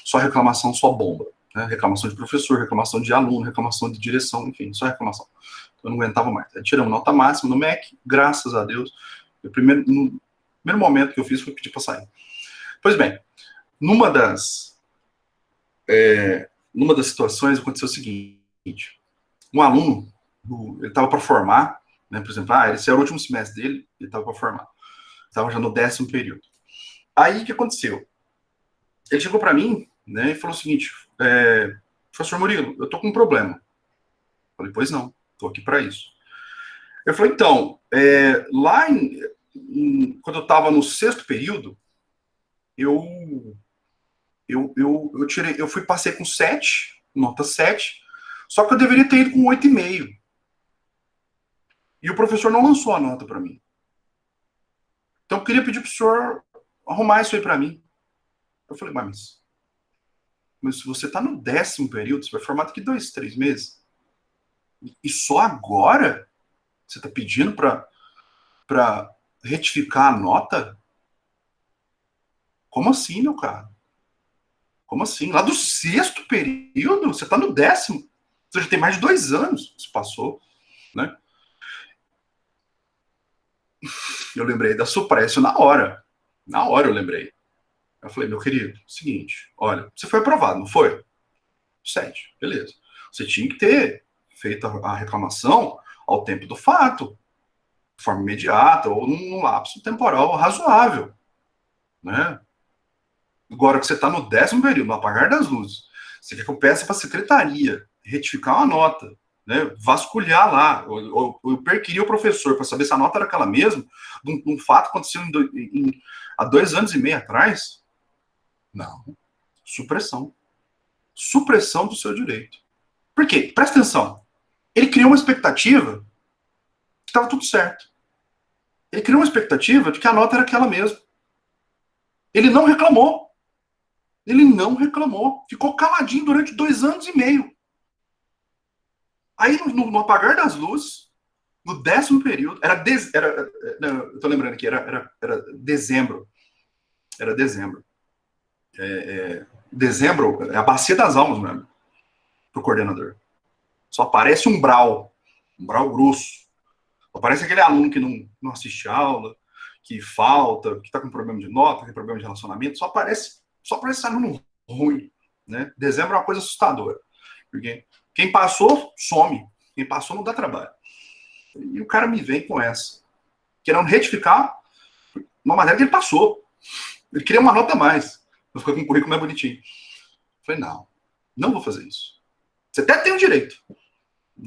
Só reclamação, só bomba. Né? Reclamação de professor, reclamação de aluno, reclamação de direção, enfim, só reclamação. Eu não aguentava mais. Aí tiramos nota máxima no MEC, graças a Deus. No primeiro momento que eu fiz foi pedir para sair. Pois bem, numa das situações aconteceu o seguinte: um aluno, ele estava para formar, né, por exemplo, esse era o último semestre dele, ele estava para formar. Estava já no 10º período. Aí, o que aconteceu? Ele chegou para mim, né, e falou o seguinte: professor Murilo, eu tô com um problema. Eu falei, pois não, tô aqui para isso. Eu falei, então, quando eu estava no 6º período, passei com 7, nota 7, só que eu deveria ter ido com 8,5. E o professor não lançou a nota para mim. Então eu queria pedir para o senhor arrumar isso aí para mim. Eu falei, mas se você está no 10º período, você vai formar daqui 2, 3 meses. E só agora você está pedindo para retificar a nota? Como assim, meu cara? Como assim? Lá do 6º período? Você está no 10º. Você já tem mais de 2 anos que se passou, né? Eu lembrei da Supressio na hora. Na hora eu lembrei. Eu falei, meu querido, seguinte, olha, você foi aprovado, não foi? 7, beleza. Você tinha que ter feito a reclamação ao tempo do fato, de forma imediata, ou num lapso temporal razoável, né? Agora que você está no 10º período, no apagar das luzes, você quer que eu peça para a secretaria retificar uma nota, né, vasculhar lá, eu perquirir o professor para saber se a nota era aquela mesma, de um fato que aconteceu há 2 anos e meio atrás? Não. Supressão. Supressão do seu direito. Por quê? Presta atenção. Ele criou uma expectativa que estava tudo certo. Ele criou uma expectativa de que a nota era aquela mesma. Ele não reclamou. Ele não reclamou. Ficou caladinho durante 2 anos e meio. Aí, no apagar das luzes, no 10º período, eu tô lembrando aqui, era dezembro. Era dezembro. Dezembro é a bacia das almas mesmo, pro coordenador. Só aparece um brau grosso. Só aparece aquele aluno que não assiste aula, que falta, que tá com problema de nota, que tem problema de relacionamento. Só aparece aluno ruim, né? Dezembro é uma coisa assustadora. Porque quem passou, some. Quem passou não dá trabalho. E o cara me vem com essa. Querendo retificar uma matéria que ele passou. Ele queria uma nota a mais. Eu fiquei com um currículo mais bonitinho. Eu falei, não vou fazer isso. Você até tem o direito.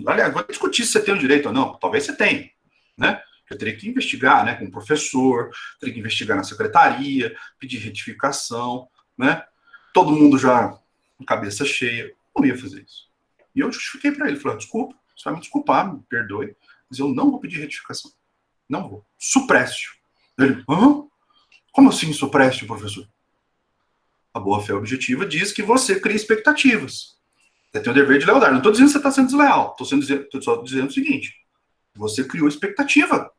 Aliás, vou discutir se você tem o direito ou não. Talvez você tenha, né? Eu teria que investigar, né, com o professor, teria que investigar na secretaria, pedir retificação, né? Todo mundo já com cabeça cheia. Não ia fazer isso. E eu justifiquei para ele. Falei, desculpa, você vai me desculpar, me perdoe, mas eu não vou pedir retificação. Não vou. Suprécio. Ele, como assim suprécio, professor? A boa-fé objetiva diz que você cria expectativas. Você tem o dever de lealdade. Não estou dizendo que você está sendo desleal. Estou só dizendo o seguinte. Você criou expectativa.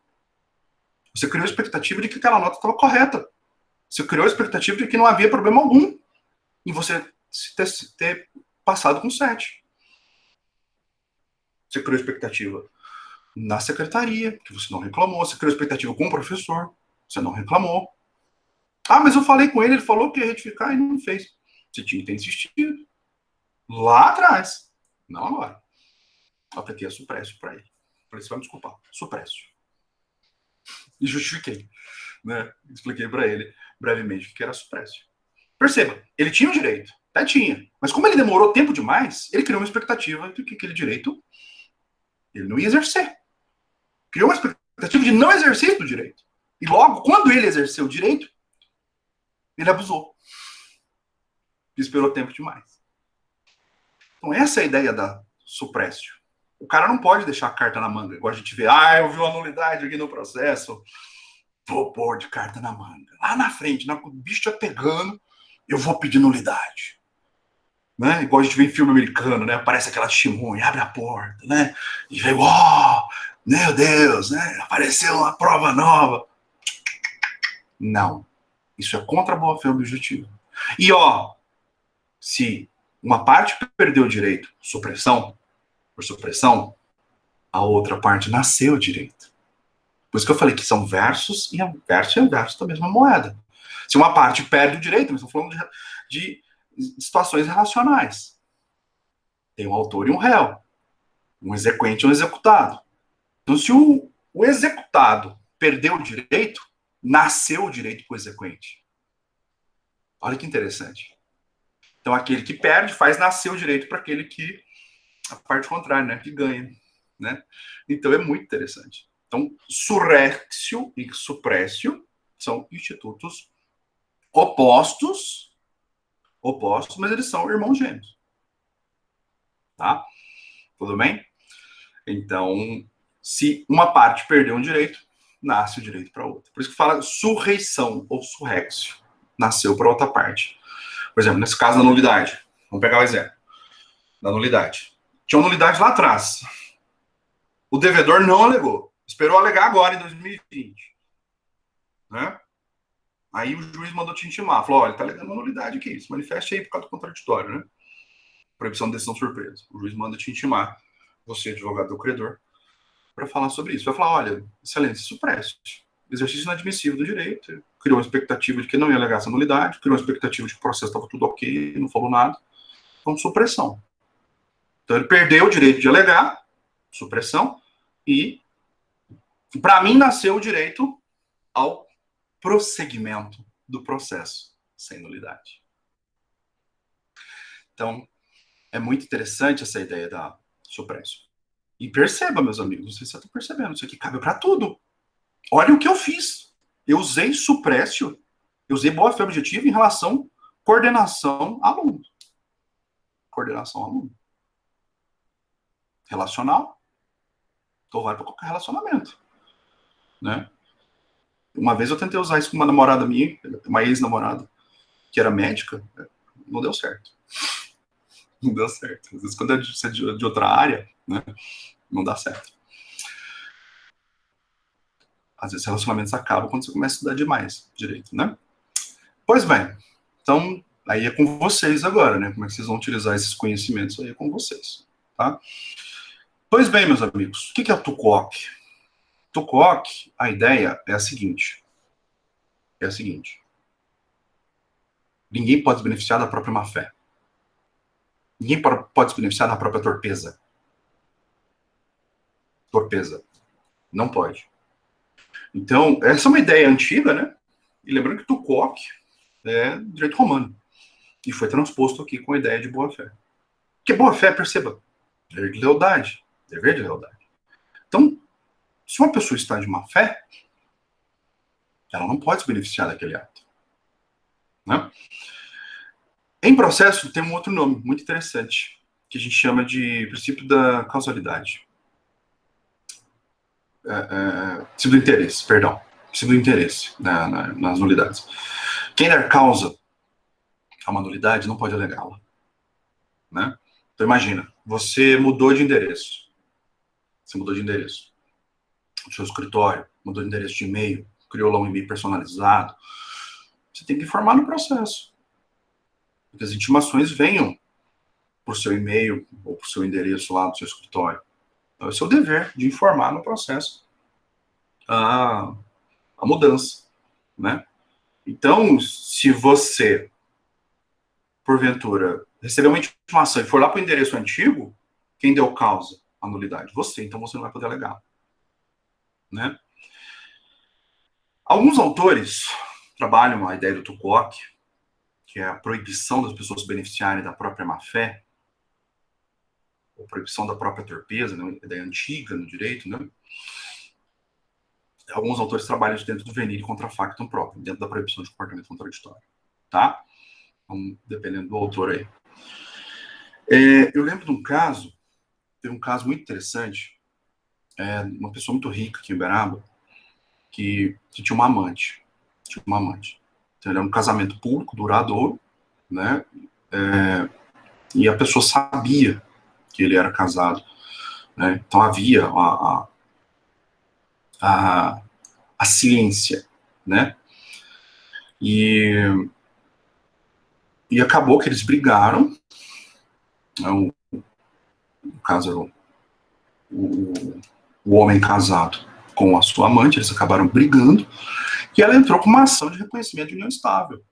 Você criou expectativa de que aquela nota estava correta. Você criou expectativa de que não havia problema algum em você ter passado com 7. Você criou expectativa na secretaria, que você não reclamou. Você criou expectativa com o professor, você não reclamou. Mas eu falei com ele, ele falou que ia retificar e não fez. Você tinha que ter insistido. Lá atrás. Não agora. Eu apliquei a suprécio para ele. Falei, você vai me desculpar. Suprécio. E justifiquei. Né? Expliquei para ele brevemente o que era suprécio. Perceba, ele tinha o direito. Até tinha. Mas como ele demorou tempo demais, ele criou uma expectativa de que aquele direito ele não ia exercer. Criou uma expectativa de não exercício do direito. E logo, quando ele exerceu o direito, ele abusou. Esperou tempo demais. Então essa é a ideia da suprécio. O cara não pode deixar a carta na manga, igual a gente vê, eu vi uma nulidade aqui no processo, vou pôr de carta na manga. Lá na frente, o bicho tá pegando, eu vou pedir nulidade. Né? Igual a gente vê em filme americano, né? Aparece aquela testemunha, abre a porta, né? E vem, meu Deus, né? Apareceu uma prova nova. Não. Isso é contra a boa-fé objetiva. E, se uma parte perdeu o direito por supressão, a outra parte nasceu o direito. Por isso que eu falei que são versos e verso da mesma moeda. Se uma parte perde o direito, nós estamos falando de situações relacionais. Tem um autor e um réu. Um exequente e um executado. Então, se o executado perdeu o direito, nasceu o direito para o exequente. Olha que interessante. Então, aquele que perde faz nascer o direito para aquele que, a parte contrária, né, que ganha. Né? Então, é muito interessante. Então, surrexio e suprécio são institutos opostos, mas eles são irmãos gêmeos. Tá? Tudo bem? Então, se uma parte perdeu um direito, nasce o direito para outra. Por isso que fala surreição ou surrexio. Nasceu para outra parte. Por exemplo, nesse caso da nulidade. Vamos pegar o exemplo da nulidade. Tinha uma nulidade lá atrás. O devedor não alegou. Esperou alegar agora, em 2020. Né? Aí o juiz mandou te intimar. Falou, olha, tá alegando uma nulidade aqui. Se manifeste aí por causa do contraditório, né? Proibição de decisão surpresa. O juiz manda te intimar. Você, advogado do credor, para falar sobre isso. Vai falar, olha, excelência, supresso. Exercício inadmissível do direito. Criou uma expectativa de que não ia alegar essa nulidade. Criou uma expectativa de que o processo estava tudo ok, não falou nada. Então, supressão. Então, ele perdeu o direito de alegar, supressão, e, para mim, nasceu o direito ao prosseguimento do processo, sem nulidade. Então, é muito interessante essa ideia da supressão. E perceba, meus amigos, não sei se você está percebendo, isso aqui cabe para tudo. Olha o que eu fiz. Eu usei suprécio, eu usei boa-fé objetiva em relação coordenação-aluno. Coordenação-aluno. Relacional. Então vai para qualquer relacionamento. Né? Uma vez eu tentei usar isso com uma namorada minha, uma ex-namorada, que era médica, não deu certo. Não deu certo. Às vezes, quando é de outra área, né, não dá certo. Às vezes, relacionamentos acabam quando você começa a estudar demais direito, né? Pois bem, então, aí é com vocês agora, né? Como é que vocês vão utilizar esses conhecimentos aí com vocês, tá? Pois bem, meus amigos, o que é o TUCOC? TUCOC, a ideia é a seguinte. Ninguém pode se beneficiar da própria má-fé. Ninguém pode se beneficiar da própria torpeza. Torpeza. Não pode. Então, essa é uma ideia antiga, né? E lembrando que TUCOC é direito romano. E foi transposto aqui com a ideia de boa-fé. Porque boa-fé, perceba, dever de lealdade. Dever de lealdade. Então, se uma pessoa está de má-fé, ela não pode se beneficiar daquele ato. Né? Em processo, tem um outro nome muito interessante, que a gente chama de princípio da causalidade. Princípio do interesse, perdão. Princípio do interesse nas nulidades. Quem der causa a uma nulidade não pode alegá-la. Né? Então, imagina, você mudou de endereço. Você mudou de endereço. O seu escritório mudou de endereço de e-mail, criou lá um e-mail personalizado. Você tem que informar no processo. Que as intimações venham por seu e-mail ou por seu endereço lá do seu escritório. Então, é o seu dever de informar no processo a mudança, né? Então, se você, porventura, receber uma intimação e for lá para o endereço antigo, quem deu causa à nulidade? Você, então você não vai poder alegar. Né? Alguns autores trabalham a ideia do TUCOC, que é a proibição das pessoas se beneficiarem da própria má-fé, ou proibição da própria torpeza, né? Uma ideia antiga no direito, né? alguns autores trabalham dentro do venire contra factum próprio, dentro da proibição de comportamento contraditório, tá? Então, dependendo do autor aí. Eu lembro de um caso, tem um caso muito interessante, uma pessoa muito rica aqui em Uberaba, que tinha uma amante. Tinha uma amante. Então, ele era um casamento público, duradouro, né? E a pessoa sabia que ele era casado, né? Então havia a ciência, né? E acabou que eles brigaram, né? No caso era o homem casado com a sua amante, eles acabaram brigando, e ela entrou com uma ação de reconhecimento de união estável.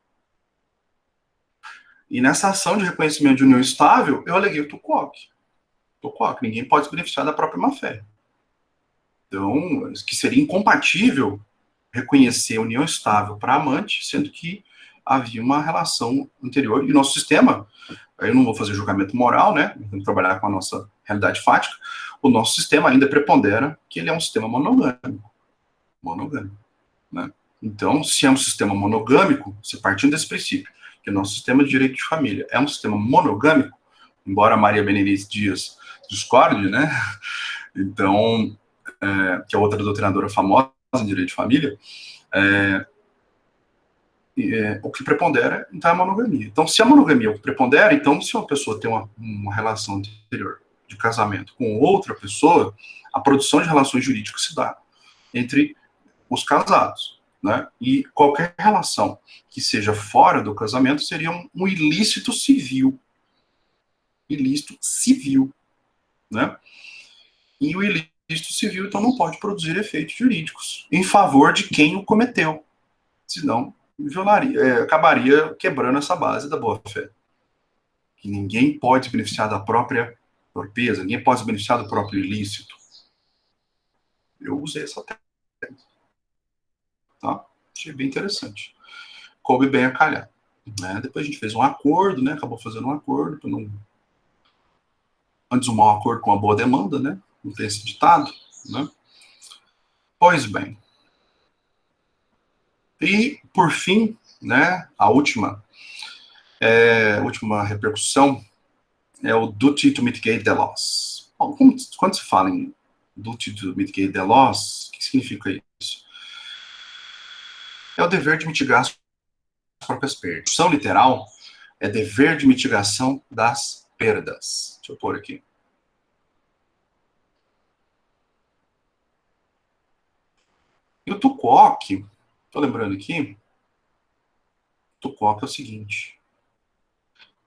E nessa ação de reconhecimento de união estável, eu aleguei o Tucoc. Ninguém pode se beneficiar da própria má-fé. Então, que seria incompatível reconhecer a união estável para amante, sendo que havia uma relação anterior. E o nosso sistema, eu não vou fazer julgamento moral, né? Vamos trabalhar com a nossa realidade fática. O nosso sistema ainda prepondera que ele é um sistema monogâmico. Né? Então, se é um sistema monogâmico, se partindo desse princípio, que o nosso sistema de direito de família é um sistema monogâmico, embora Maria Benedito Dias discorde, né? Então, que é outra doutrinadora famosa em direito de família, o que prepondera, então, é a monogamia. Então, se a monogamia é o que prepondera, então, se uma pessoa tem uma relação anterior de casamento com outra pessoa, a produção de relações jurídicas se dá entre os casados, né? E qualquer relação que seja fora do casamento seria um ilícito civil. Ilícito civil, né? E o ilícito civil, então, não pode produzir efeitos jurídicos em favor de quem o cometeu. Senão, acabaria quebrando essa base da boa-fé. Que ninguém pode se beneficiar da própria torpeza, ninguém pode se beneficiar do próprio ilícito. Eu usei essa técnica, tá? Achei bem interessante. Coube bem a calhar. Né? Depois a gente fez um acordo, né? Acabou fazendo um acordo, para não... Antes um mau acordo com uma boa demanda, né? Não tem esse ditado, né? Pois bem. E, por fim, né, a última repercussão é o duty to mitigate the loss. Bom, quando se fala em duty to mitigate the loss, o que significa isso? É o dever de mitigar as próprias perdas. A tradução literal é dever de mitigação das perdas. Deixa eu pôr aqui. E o Tucoc, estou lembrando aqui, o Tucoc é o seguinte,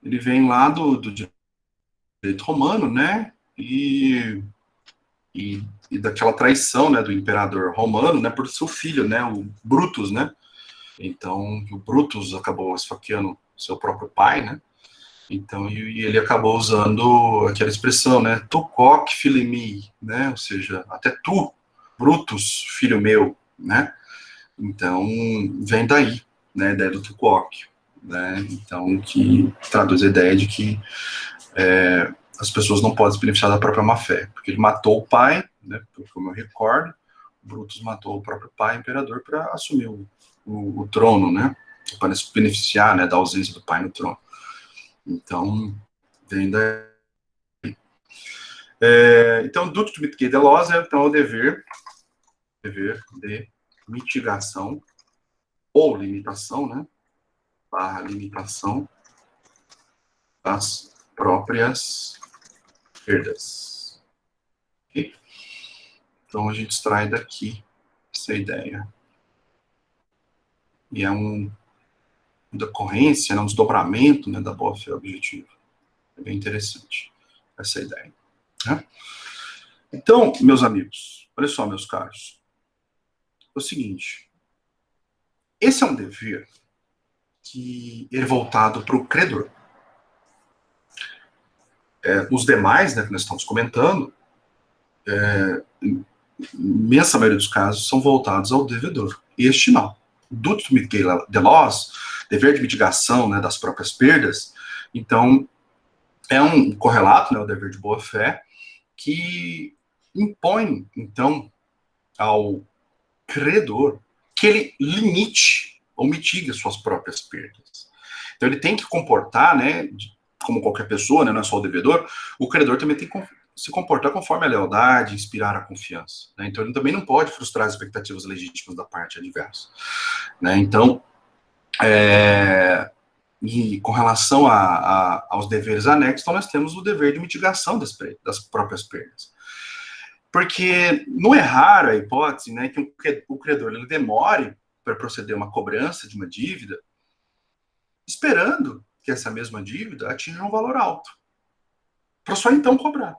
ele vem lá do direito romano, né, e daquela traição, né, do imperador romano, né, por seu filho, né, o Brutus, né, então o Brutus acabou esfaqueando seu próprio pai, né, então e ele acabou usando aquela expressão, né, Tucoc filimi, né, ou seja, até tu, Brutus, filho meu, né, então vem daí, né, a ideia do Tucoc, né, então que traduz a ideia de que as pessoas não podem se beneficiar da própria má-fé, porque ele matou o pai, né, como eu recordo, Brutus matou o próprio pai, o imperador, para assumir o trono, né, para se beneficiar, né, da ausência do pai no trono. Então, vem daí. Então, duty to mitigate the loss é então, o dever de mitigação ou limitação, né, barra limitação das próprias perdas. Okay? Então, a gente extrai daqui essa ideia. E é uma decorrência, né, um desdobramento, né, da boa-fé objetiva. É bem interessante essa ideia. Né? Então, meus amigos, olha só, meus caros, é o seguinte, esse é um dever que é voltado para o credor. Os demais, né, que nós estamos comentando, imensa maioria dos casos, são voltados ao devedor. Este não. Duty to mitigate the loss, dever de mitigação, né, das próprias perdas, então, é um correlato, né, o dever de boa-fé, que impõe, então, ao credor que ele limite ou mitigue suas próprias perdas. Então ele tem que comportar, né, como qualquer pessoa, né, não é só o devedor, o credor também tem que se comportar conforme a lealdade, inspirar a confiança. Né? Então ele também não pode frustrar as expectativas legítimas da parte adversa. Né? Então, e com relação aos deveres anexos, então nós temos o dever de mitigação das próprias perdas. Porque não é raro a hipótese, né, que o credor ele demore para proceder a uma cobrança de uma dívida, esperando que essa mesma dívida atinja um valor alto, para só então cobrar.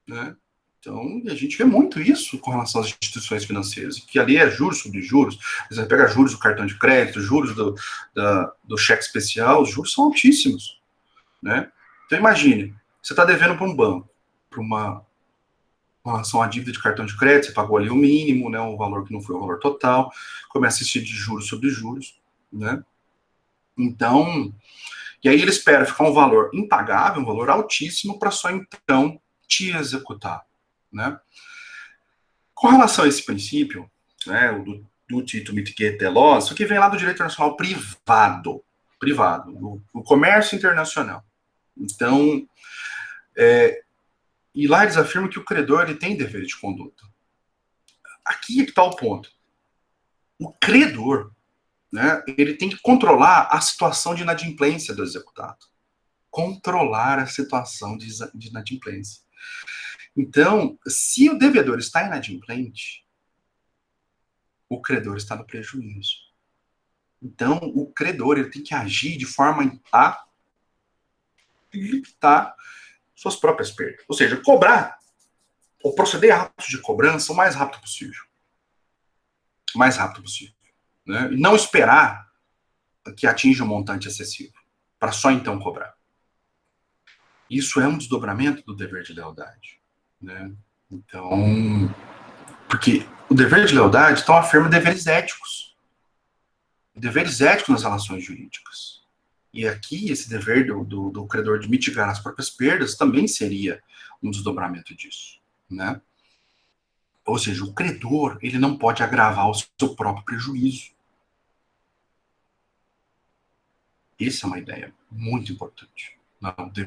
Né? Então, a gente vê muito isso com relação às instituições financeiras, que ali é juros sobre juros. Você pega juros do cartão de crédito, juros do cheque especial, os juros são altíssimos. Né? Então, imagine, você está devendo para um banco, para uma com relação à dívida de cartão de crédito, você pagou ali o mínimo, né, um valor que não foi o valor total, começa a existir de juros sobre juros, né? Então, e aí ele espera ficar um valor impagável, um valor altíssimo, para só então te executar, né? Com relação a esse princípio, né, o duty to mitigate the loss, isso aqui vem lá do direito internacional privado, no comércio internacional. Então, e lá eles afirmam que o credor ele tem dever de conduta. Aqui é que está o ponto. O credor, né, ele tem que controlar a situação de inadimplência do executado. Controlar a situação de inadimplência. Então, se o devedor está inadimplente, o credor está no prejuízo. Então, o credor ele tem que agir de forma a limitar suas próprias perdas. Ou seja, cobrar ou proceder a atos de cobrança o mais rápido possível. O mais rápido possível. Né? E não esperar que atinja um montante excessivo, para só então cobrar. Isso é um desdobramento do dever de lealdade. Né? Então, porque o dever de lealdade então afirma deveres éticos. Deveres éticos nas relações jurídicas. E aqui, esse dever do credor de mitigar as próprias perdas também seria um desdobramento disso. Né? Ou seja, o credor ele não pode agravar o seu próprio prejuízo. Essa é uma ideia muito importante.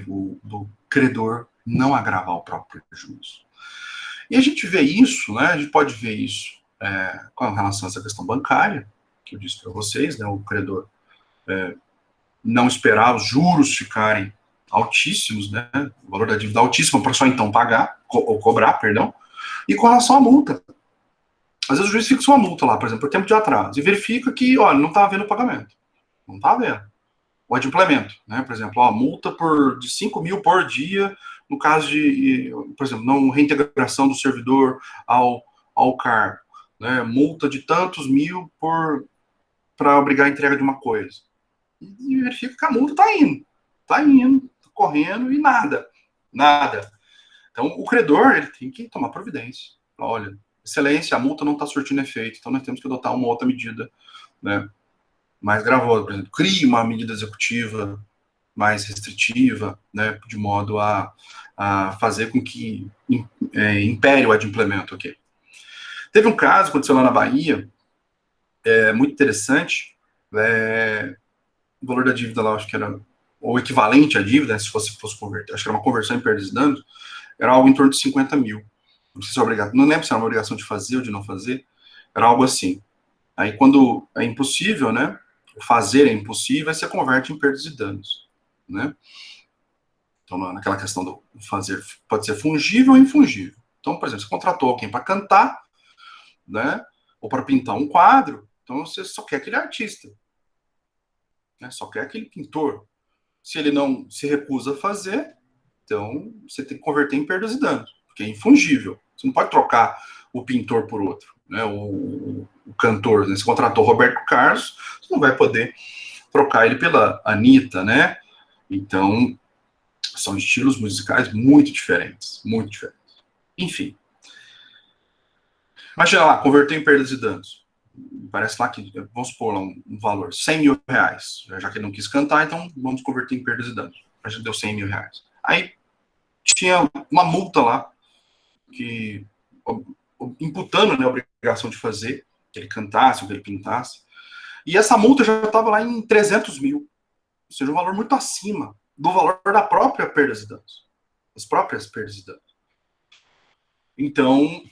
Do credor não agravar o próprio prejuízo. E a gente vê isso, né? A gente pode ver isso com relação a essa questão bancária, que eu disse para vocês, né? O credor não esperar os juros ficarem altíssimos, né? O valor da dívida altíssimo para só então pagar, ou cobrar, perdão. E com relação à multa. Às vezes o juiz fixa uma multa lá, por exemplo, por tempo de atraso, e verifica que, olha, não está havendo pagamento. Não está havendo. O adimplemento, né? Por exemplo, a multa de 5 mil por dia, no caso de, por exemplo, não reintegração do servidor ao cargo. Né? Multa de tantos mil para obrigar a entrega de uma coisa. E verifica que a multa está indo, tá correndo e nada. Então, o credor ele tem que tomar providência. Olha, excelência, a multa não está surtindo efeito, então nós temos que adotar uma outra medida, né, mais gravosa. Por exemplo, crie uma medida executiva mais restritiva, né, de modo a fazer com que impere o adimplemento aqui. Teve um caso, aconteceu lá na Bahia, muito interessante, o valor da dívida lá, acho que era o equivalente à dívida, se fosse converter, acho que era uma conversão em perdas e danos, era algo em torno de 50 mil. Não sei se é obrigado, não lembro se era uma obrigação de fazer ou de não fazer, era algo assim. Aí quando é impossível, né, fazer é impossível, aí você converte em perdas e danos, né? Então, naquela questão do fazer, pode ser fungível ou infungível. Então, por exemplo, você contratou alguém para cantar, né, ou para pintar um quadro, então você só quer aquele artista, né, só quer aquele pintor. Se ele não se recusa a fazer, então você tem que converter em perdas e danos, porque é infungível. Você não pode trocar o pintor por outro, né, o cantor. Né, você contratou Roberto Carlos, você não vai poder trocar ele pela Anitta, né? Então, são estilos musicais muito diferentes, muito diferentes. Enfim. Imagina lá, converter em perdas e danos. Parece lá que, vamos supor lá um valor, 100 mil reais. Já que ele não quis cantar, então vamos converter em perdas e danos. A gente deu 100 mil reais. Aí tinha uma multa lá, que imputando, né, a obrigação de fazer, que ele cantasse, que ele pintasse. E essa multa já estava lá em 300 mil, ou seja, um valor muito acima do valor da própria perdas e danos, das próprias perdas e danos. Então,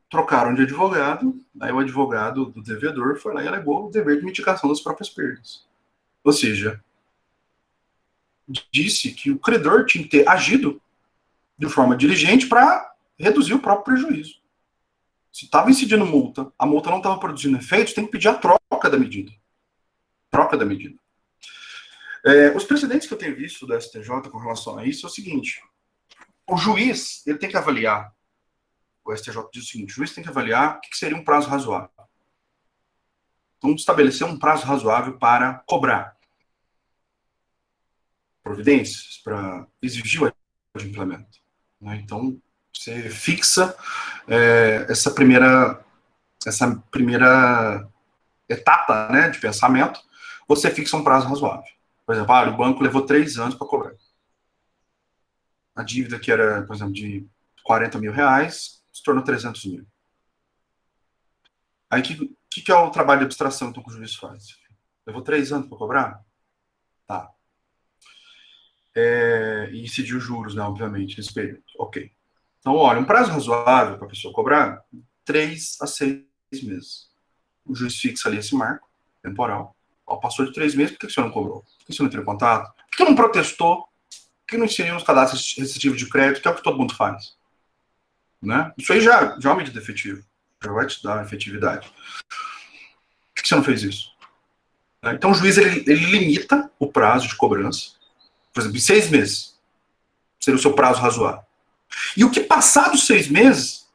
trocaram de advogado, aí o advogado do devedor foi lá e alegou o dever de mitigação das próprias perdas. Ou seja, disse que o credor tinha que ter agido de forma diligente para reduzir o próprio prejuízo. Se estava incidindo multa, a multa não estava produzindo efeitos, tem que pedir a troca da medida. Troca da medida. Os precedentes que eu tenho visto da STJ com relação a isso é o seguinte: o juiz ele tem que avaliar, o STJ diz o seguinte, o juiz tem que avaliar o que seria um prazo razoável. Então, estabelecer um prazo razoável para cobrar providências, para exigir o adimplemento. Né? Então, você fixa essa primeira etapa, né, de pensamento, você fixa um prazo razoável. Por exemplo, o banco levou 3 anos para cobrar. A dívida que era, por exemplo, de 40 mil reais, se tornou 300 mil. Aí, o que é o trabalho de abstração então, que o juiz faz? Levou 3 anos para cobrar? Tá. E incidiu juros, né, obviamente, nesse período. Ok. Então, olha, um prazo razoável para a pessoa cobrar, 3 a 6 meses. O juiz fixa ali esse marco temporal. Passou de 3 meses, por que você não cobrou? Por que você não entrou em contato? Por que não protestou? Por que não inseriu nos cadastros restritivos de crédito, que é o que todo mundo faz? Né? Isso aí já é uma medida efetiva. Já vai te dar efetividade. Por que você não fez isso? Então, o juiz ele limita o prazo de cobrança, por exemplo, em 6 meses. Seria o seu prazo razoável. E o que passar dos 6 meses,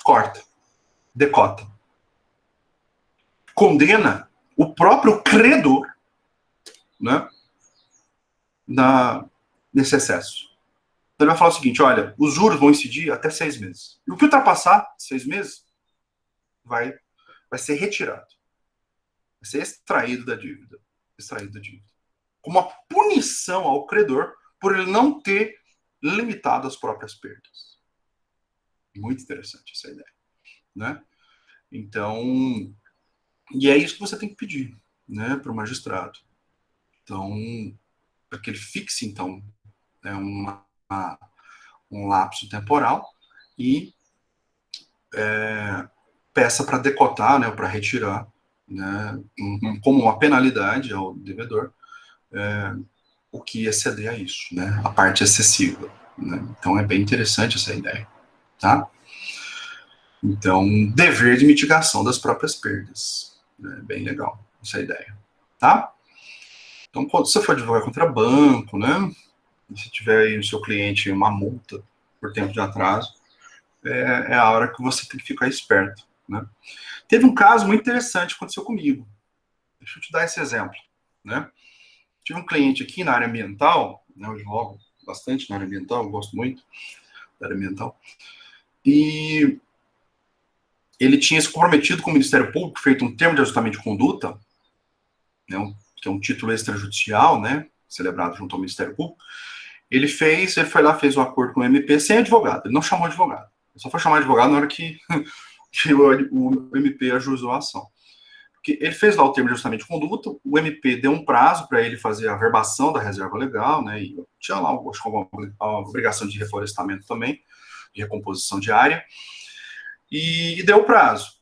corta, decota. Condena o próprio credor, né, nesse excesso. Então, ele vai falar o seguinte: olha, os juros vão incidir até 6 meses. E o que ultrapassar 6 meses vai ser retirado. Vai ser extraído da dívida. Extraído da dívida. Como uma punição ao credor por ele não ter limitado as próprias perdas. Muito interessante essa ideia. Né? Então, e é isso que você tem que pedir, né, para o magistrado. Então, para que ele fixe, então, um lapso temporal e peça para decotar, né, para retirar, né, como uma penalidade ao devedor, o que exceder a isso, né, a parte excessiva. Né? Então, é bem interessante essa ideia. Tá? Então, dever de mitigação das próprias perdas. Né? Bem legal essa ideia. Tá? Então, quando você for advogar contra banco, né, se tiver aí no seu cliente uma multa por tempo de atraso, é a hora que você tem que ficar esperto. Né? Teve um caso muito interessante que aconteceu comigo. Deixa eu te dar esse exemplo. Né? Tive um cliente aqui na área ambiental, né, eu jogo bastante na área ambiental, eu gosto muito da área ambiental, e ele tinha se comprometido com o Ministério Público, feito um termo de ajustamento de conduta, né, que é um título extrajudicial, né, celebrado junto ao Ministério Público. Ele foi lá, fez um acordo com o MP sem advogado, ele não chamou advogado. Ele só foi chamar advogado na hora que o MP ajuizou a ação. Porque ele fez lá o termo de ajustamento de conduta, o MP deu um prazo para ele fazer a verbação da reserva legal, né, e tinha lá, acho que uma obrigação de reflorestamento também, de recomposição de área, e deu prazo,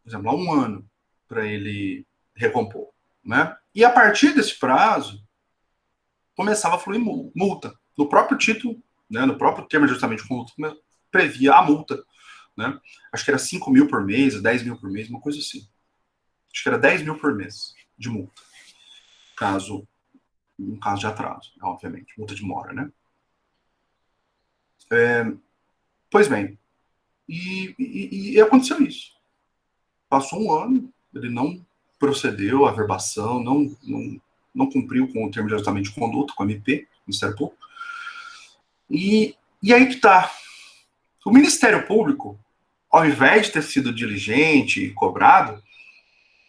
por exemplo, há 1 ano, para ele recompor. Né? E a partir desse prazo, começava a fluir multa. No próprio título, né, no próprio termo de ajustamento de conduta, previa a multa. Né? Acho que era 5 mil por mês, 10 mil por mês, uma coisa assim. Acho que era 10 mil por mês de multa. Um caso de atraso, obviamente, multa de mora, né? Pois bem, e aconteceu isso. Passou 1 ano, ele não procedeu à verbação, não cumpriu com o termo de ajustamento de conduta, com o MP, Ministério Público. E aí que tá. O Ministério Público, ao invés de ter sido diligente e cobrado,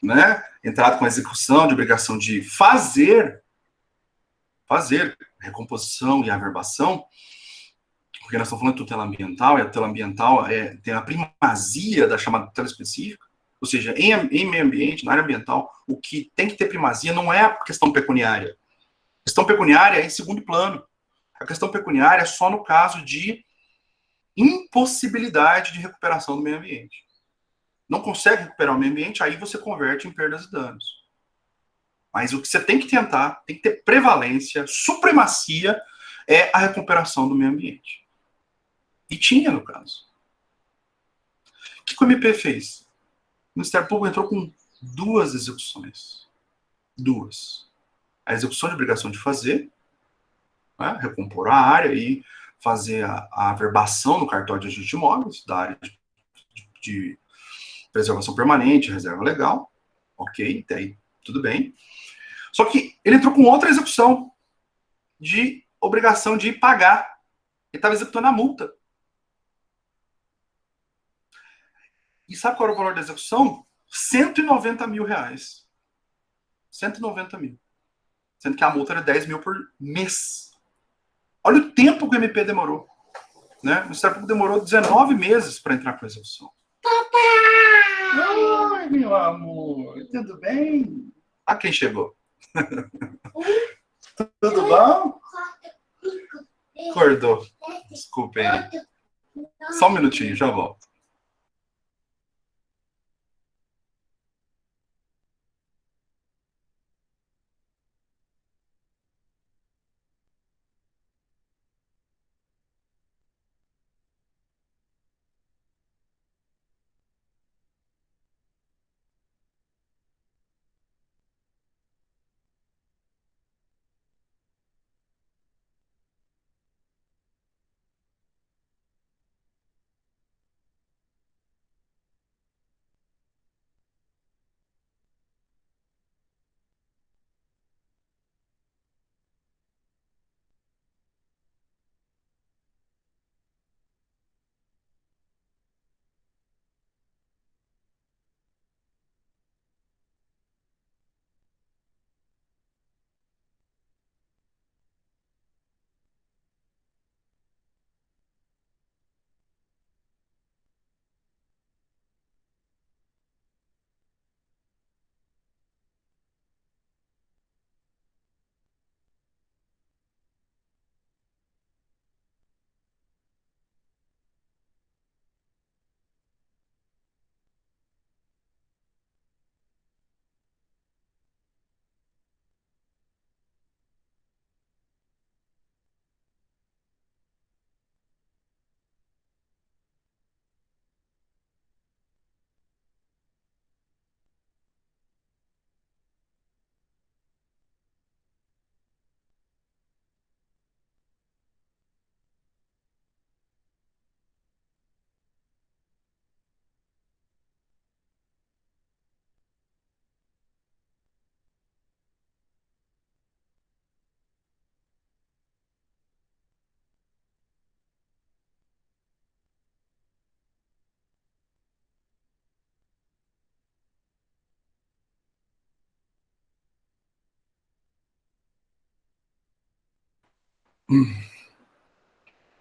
né, entrado com a execução de obrigação de fazer recomposição e averbação, o porque nós estamos falando de tutela ambiental, e a tutela ambiental tem a primazia da chamada tutela específica, ou seja, em meio ambiente, na área ambiental, o que tem que ter primazia não é a questão pecuniária. A questão pecuniária é em segundo plano. A questão pecuniária é só no caso de impossibilidade de recuperação do meio ambiente. Não consegue recuperar o meio ambiente, aí você converte em perdas e danos. Mas o que você tem que tentar, tem que ter prevalência, supremacia, é a recuperação do meio ambiente. E tinha, no caso. O que o MP fez? O Ministério Público entrou com 2 execuções. 2. A execução de obrigação de fazer, né, recompor a área e fazer a averbação no cartório de agente de imóveis, da área de preservação permanente, reserva legal. Ok, até aí tudo bem. Só que ele entrou com outra execução de obrigação de pagar. Ele estava executando a multa. E sabe qual era o valor da execução? 190 mil reais. 190 mil. Sendo que a multa era 10 mil por mês. Olha o tempo que o MP demorou. Né? O Ministério Público demorou 19 meses para entrar com a execução. Papai! Oi, meu amor. Tudo bem? Ah, quem chegou? Tudo bom? Acordou. Desculpem. Só um minutinho, já volto.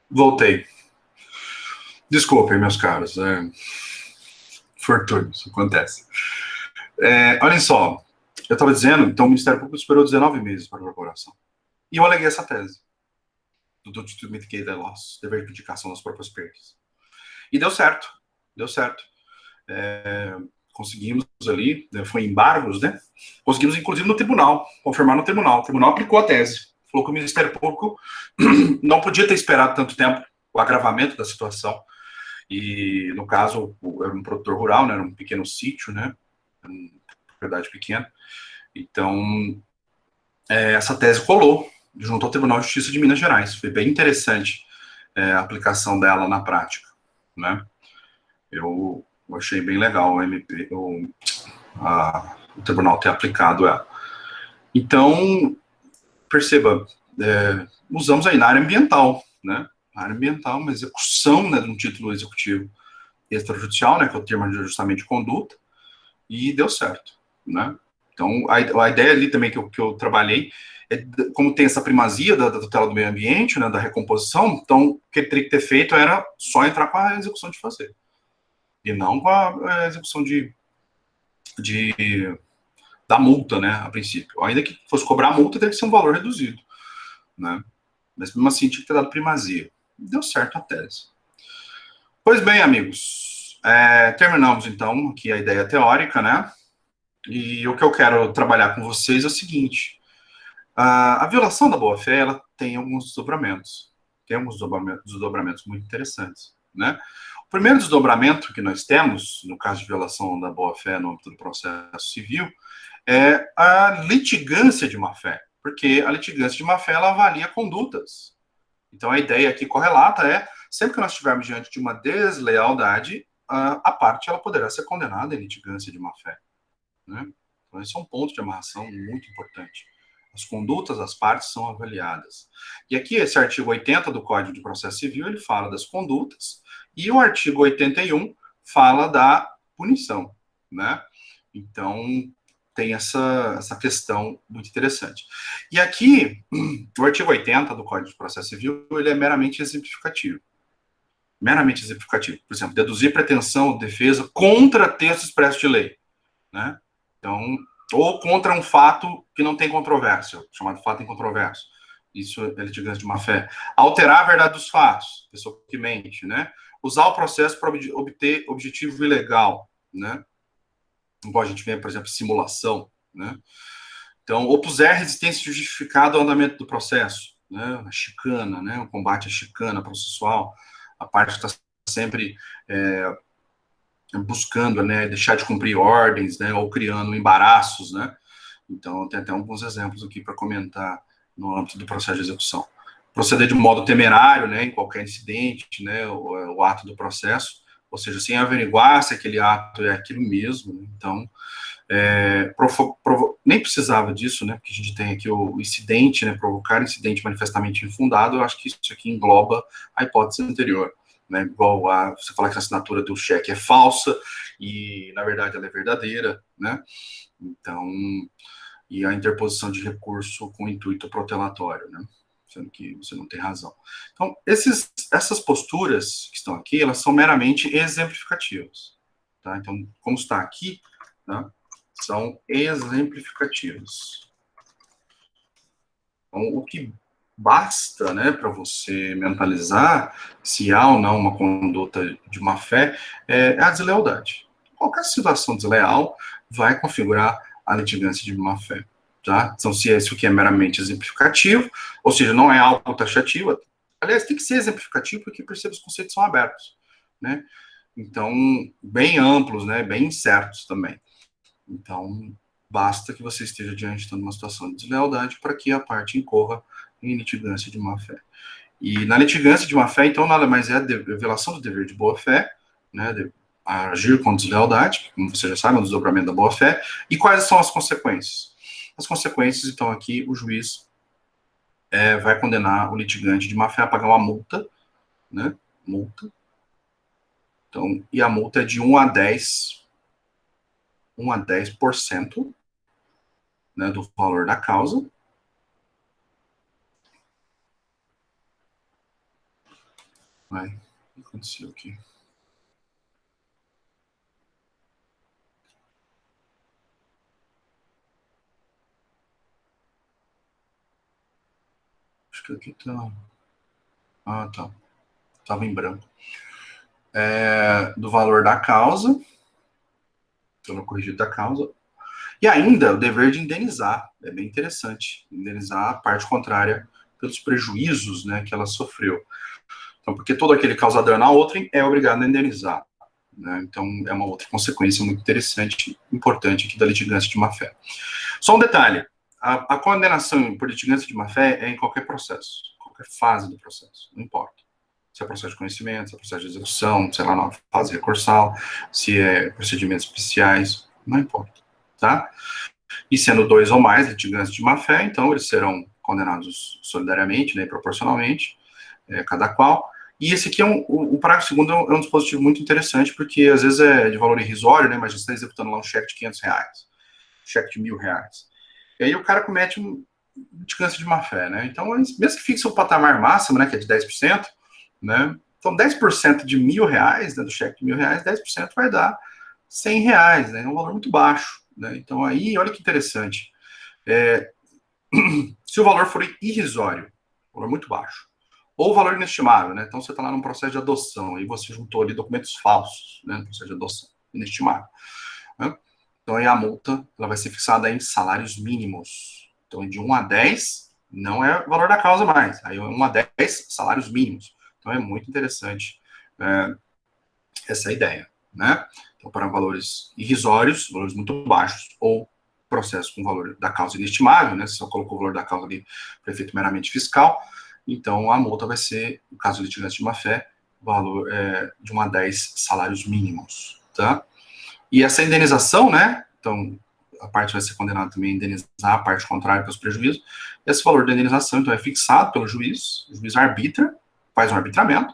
Voltei. Desculpem, meus caros. Fortuna, isso acontece. Olhem só, eu estava dizendo, então o Ministério Público esperou 19 meses para a elaboração. E eu aleguei essa tese. Do Duty to Mitigate the Loss, dever de indicação das próprias perdas. E deu certo. Deu certo. Conseguimos ali, foi embargos, né? Conseguimos, inclusive, no tribunal, confirmar no tribunal. O tribunal aplicou a tese. Falou que o Ministério Público não podia ter esperado tanto tempo o agravamento da situação. E, no caso, era um produtor rural, né? Era um pequeno sítio, né? Uma propriedade pequena. Então, essa tese colou junto ao Tribunal de Justiça de Minas Gerais. Foi bem interessante a aplicação dela na prática, né? Eu achei bem legal o tribunal ter aplicado ela. Então, perceba, usamos aí na área ambiental, né? Na área ambiental, uma execução, né, de um título executivo extrajudicial, né, que é o termo de ajustamento de conduta, e deu certo, né? Então, a ideia ali também que eu trabalhei, como tem essa primazia da tutela do meio ambiente, né, da recomposição, então, o que ele teria que ter feito era só entrar com a execução de fazer, e não com a execução da multa, né, a princípio. Ainda que fosse cobrar a multa, teria que ser um valor reduzido, né, mas mesmo assim tinha que ter dado primazia. Deu certo a tese. Pois bem, amigos, terminamos então aqui a ideia teórica, né, e o que eu quero trabalhar com vocês é o seguinte: a violação da boa-fé, ela tem alguns desdobramentos. Tem alguns desdobramentos muito interessantes, né? O primeiro desdobramento que nós temos, no caso de violação da boa-fé no âmbito do processo civil, é a litigância de má-fé. Porque a litigância de má-fé, ela avalia condutas. Então, a ideia aqui correlata é, sempre que nós estivermos diante de uma deslealdade, a parte ela poderá ser condenada em litigância de má-fé, né? Então, esse é um ponto de amarração muito importante. As condutas das partes são avaliadas. E aqui, esse artigo 80 do Código de Processo Civil, ele fala das condutas, e o artigo 81 fala da punição, né? Então, tem essa questão muito interessante. E aqui, o artigo 80 do Código de Processo Civil, ele é meramente exemplificativo. Meramente exemplificativo. Por exemplo, deduzir pretensão de defesa contra texto expresso de lei, né? Então, ou contra um fato que não tem controvérsia, chamado fato incontroverso. Isso é litigância de má-fé. Alterar a verdade dos fatos, pessoa que mente, né? Usar o processo para obter objetivo ilegal, né? Igual a gente vê, por exemplo, simulação, né? Então, opuser resistência justificada ao andamento do processo, né? A chicana, né? O combate à chicana processual, a parte está sempre buscando, né, deixar de cumprir ordens, né, ou criando embaraços, né. Então, tem até alguns exemplos aqui para comentar no âmbito do processo de execução. Proceder de modo temerário, né, em qualquer incidente, né, o ato do processo, ou seja, sem averiguar se aquele ato é aquilo mesmo, né. Então, nem precisava disso, né, porque a gente tem aqui o incidente, né, provocar incidente manifestamente infundado. Eu acho que isso aqui engloba a hipótese anterior, né, igual você falar que a assinatura do cheque é falsa e, na verdade, ela é verdadeira, né, então, e a interposição de recurso com intuito protelatório, né, sendo que você não tem razão. Então, essas posturas que estão aqui, elas são meramente exemplificativas, tá? Então, como está aqui, né, são exemplificativas. Então, o que basta, né, para você mentalizar se há ou não uma conduta de má-fé é a deslealdade. Qualquer situação desleal vai configurar a litigância de má-fé, tá? Então, se isso aqui é meramente exemplificativo, ou seja, não é algo taxativo, aliás, tem que ser exemplificativo porque perceba os conceitos são abertos, né? Então, bem amplos, né, bem incertos também. Então, basta que você esteja diante de uma situação de deslealdade para que a parte incorra em litigância de má-fé. E na litigância de má-fé, então, nada mais é a violação do dever de boa-fé, né, agir com deslealdade, como você já sabe, é um desdobramento da boa-fé. E quais são as consequências? As consequências, então, aqui o juiz vai condenar o litigante de má-fé a pagar uma multa, né, multa. Então, e a multa é de 1 a 10%, né, do valor da causa. Vai, o que aconteceu aqui? Acho que aqui tá. Ah, tá. Tava em branco. Do valor da causa, pelo corrigido da causa. E ainda o dever de indenizar. É bem interessante. Indenizar a parte contrária pelos prejuízos, né, que ela sofreu. Então, porque todo aquele que causa dano a outrem é obrigado a indenizar, né? Então, é uma outra consequência muito interessante, importante aqui da litigância de má-fé. Só um detalhe: a condenação por litigância de má-fé é em qualquer processo, qualquer fase do processo, não importa. Se é processo de conhecimento, se é processo de execução, sei lá, na fase recursal, se é procedimentos especiais, não importa, tá? E sendo 2 ou mais litigantes de má-fé, então eles serão condenados solidariamente, né, proporcionalmente, cada qual. E esse aqui o parágrafo segundo é um dispositivo muito interessante, porque às vezes é de valor irrisório, né, mas você está executando lá um cheque de R$500. cheque de R$ 1.000. E aí o cara comete um litigância de má-fé, né? Então, mesmo que fixe o patamar máximo, né, que é de 10%, né? Então, 10% de R$ 1.000, né, do cheque de R$ 1.000, 10% vai dar R$ 100, né? É um valor muito baixo, né? Então, aí, olha que interessante. Se o valor for irrisório, valor muito baixo, ou valor inestimável, né? Então, você está lá num processo de adoção, e você juntou ali documentos falsos, né, no processo de adoção, inestimável, né? Então, aí a multa ela vai ser fixada em salários mínimos. Então, de 1 a 10, não é o valor da causa mais. Aí, 1 a 10, salários mínimos. Então, é muito interessante essa ideia, né? Então, para valores irrisórios, valores muito baixos, ou processo com valor da causa inestimável, né? Você só colocou o valor da causa ali para efeito meramente fiscal, então a multa vai ser, no caso de litigante de má-fé, valor de 1 a 10 salários mínimos, tá? E essa indenização, né? Então, a parte vai ser condenada também a indenizar a parte contrária pelos prejuízos. Esse valor da indenização, então, é fixado pelo juiz, o juiz arbitra, faz um arbitramento.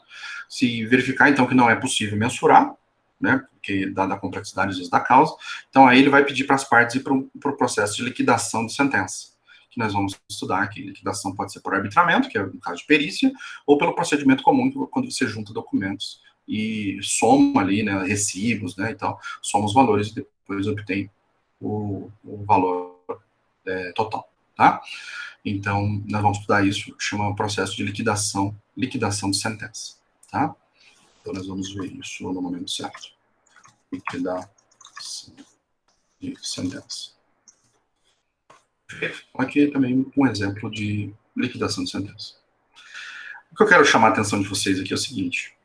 Se verificar, então, que não é possível mensurar, né, porque dada a complexidade às vezes, da causa, então aí ele vai pedir para as partes ir para o processo de liquidação de sentença, que nós vamos estudar aqui. Liquidação pode ser por arbitramento, que é no caso de perícia, ou pelo procedimento comum, quando você junta documentos e soma ali, né, recibos, né, e tal, soma os valores e depois obtém o valor total, tá? Então, nós vamos estudar isso, chama processo de liquidação de sentença, tá? Então, nós vamos ver isso no momento certo. Liquidação de sentença. Aqui também um exemplo de liquidação de sentença. O que eu quero chamar a atenção de vocês aqui é o seguinte.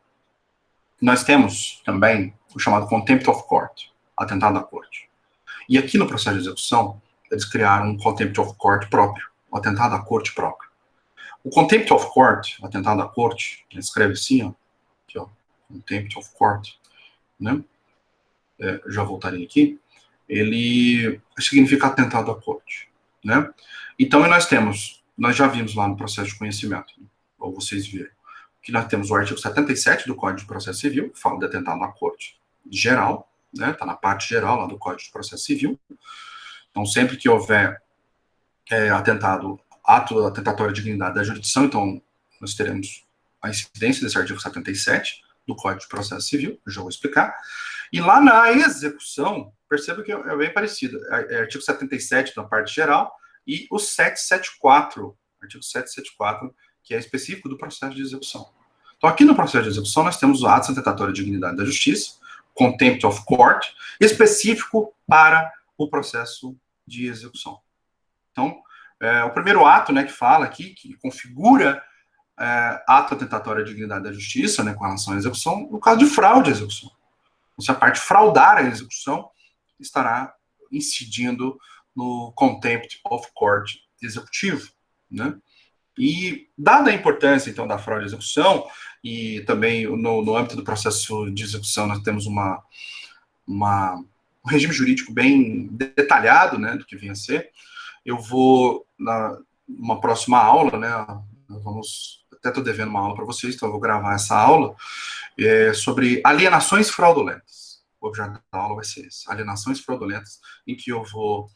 Nós temos também o chamado contempt of court, atentado à corte. E aqui no processo de execução, eles criaram um contempt of court próprio, o atentado à corte próprio. O contempt of court, atentado à corte, ele escreve assim, ó, aqui, ó, contempt of court, né? Já voltarei aqui. Ele significa atentado à corte, né? Então, nós já vimos lá no processo de conhecimento, ou vocês viram, que nós temos o artigo 77 do Código de Processo Civil, que fala de atentado à corte geral, né? Está na parte geral lá do Código de Processo Civil. Então, sempre que houver ato atentatório à dignidade da jurisdição, então nós teremos a incidência desse artigo 77 do Código de Processo Civil, eu já vou explicar. E lá na execução, perceba que é bem parecido, é artigo 77 na parte geral e o 774, artigo 774, que é específico do processo de execução. Então, aqui no processo de execução, nós temos o ato atentatório à dignidade da justiça, contempt of court, específico para o processo de execução. Então, o primeiro ato, né, que fala aqui, que configura ato atentatório à dignidade da justiça, né, com relação à execução, no caso de fraude à execução. Então, se a parte fraudar a execução, estará incidindo no contempt of court executivo, né? E, dada a importância, então, da fraude à execução, e também no âmbito do processo de execução, nós temos um regime jurídico bem detalhado, né, do que vinha a ser. Eu vou, numa próxima aula, né, até estou devendo uma aula para vocês, então eu vou gravar essa aula, sobre alienações fraudulentas. O objeto da aula vai ser esse, alienações fraudulentas, em que eu vou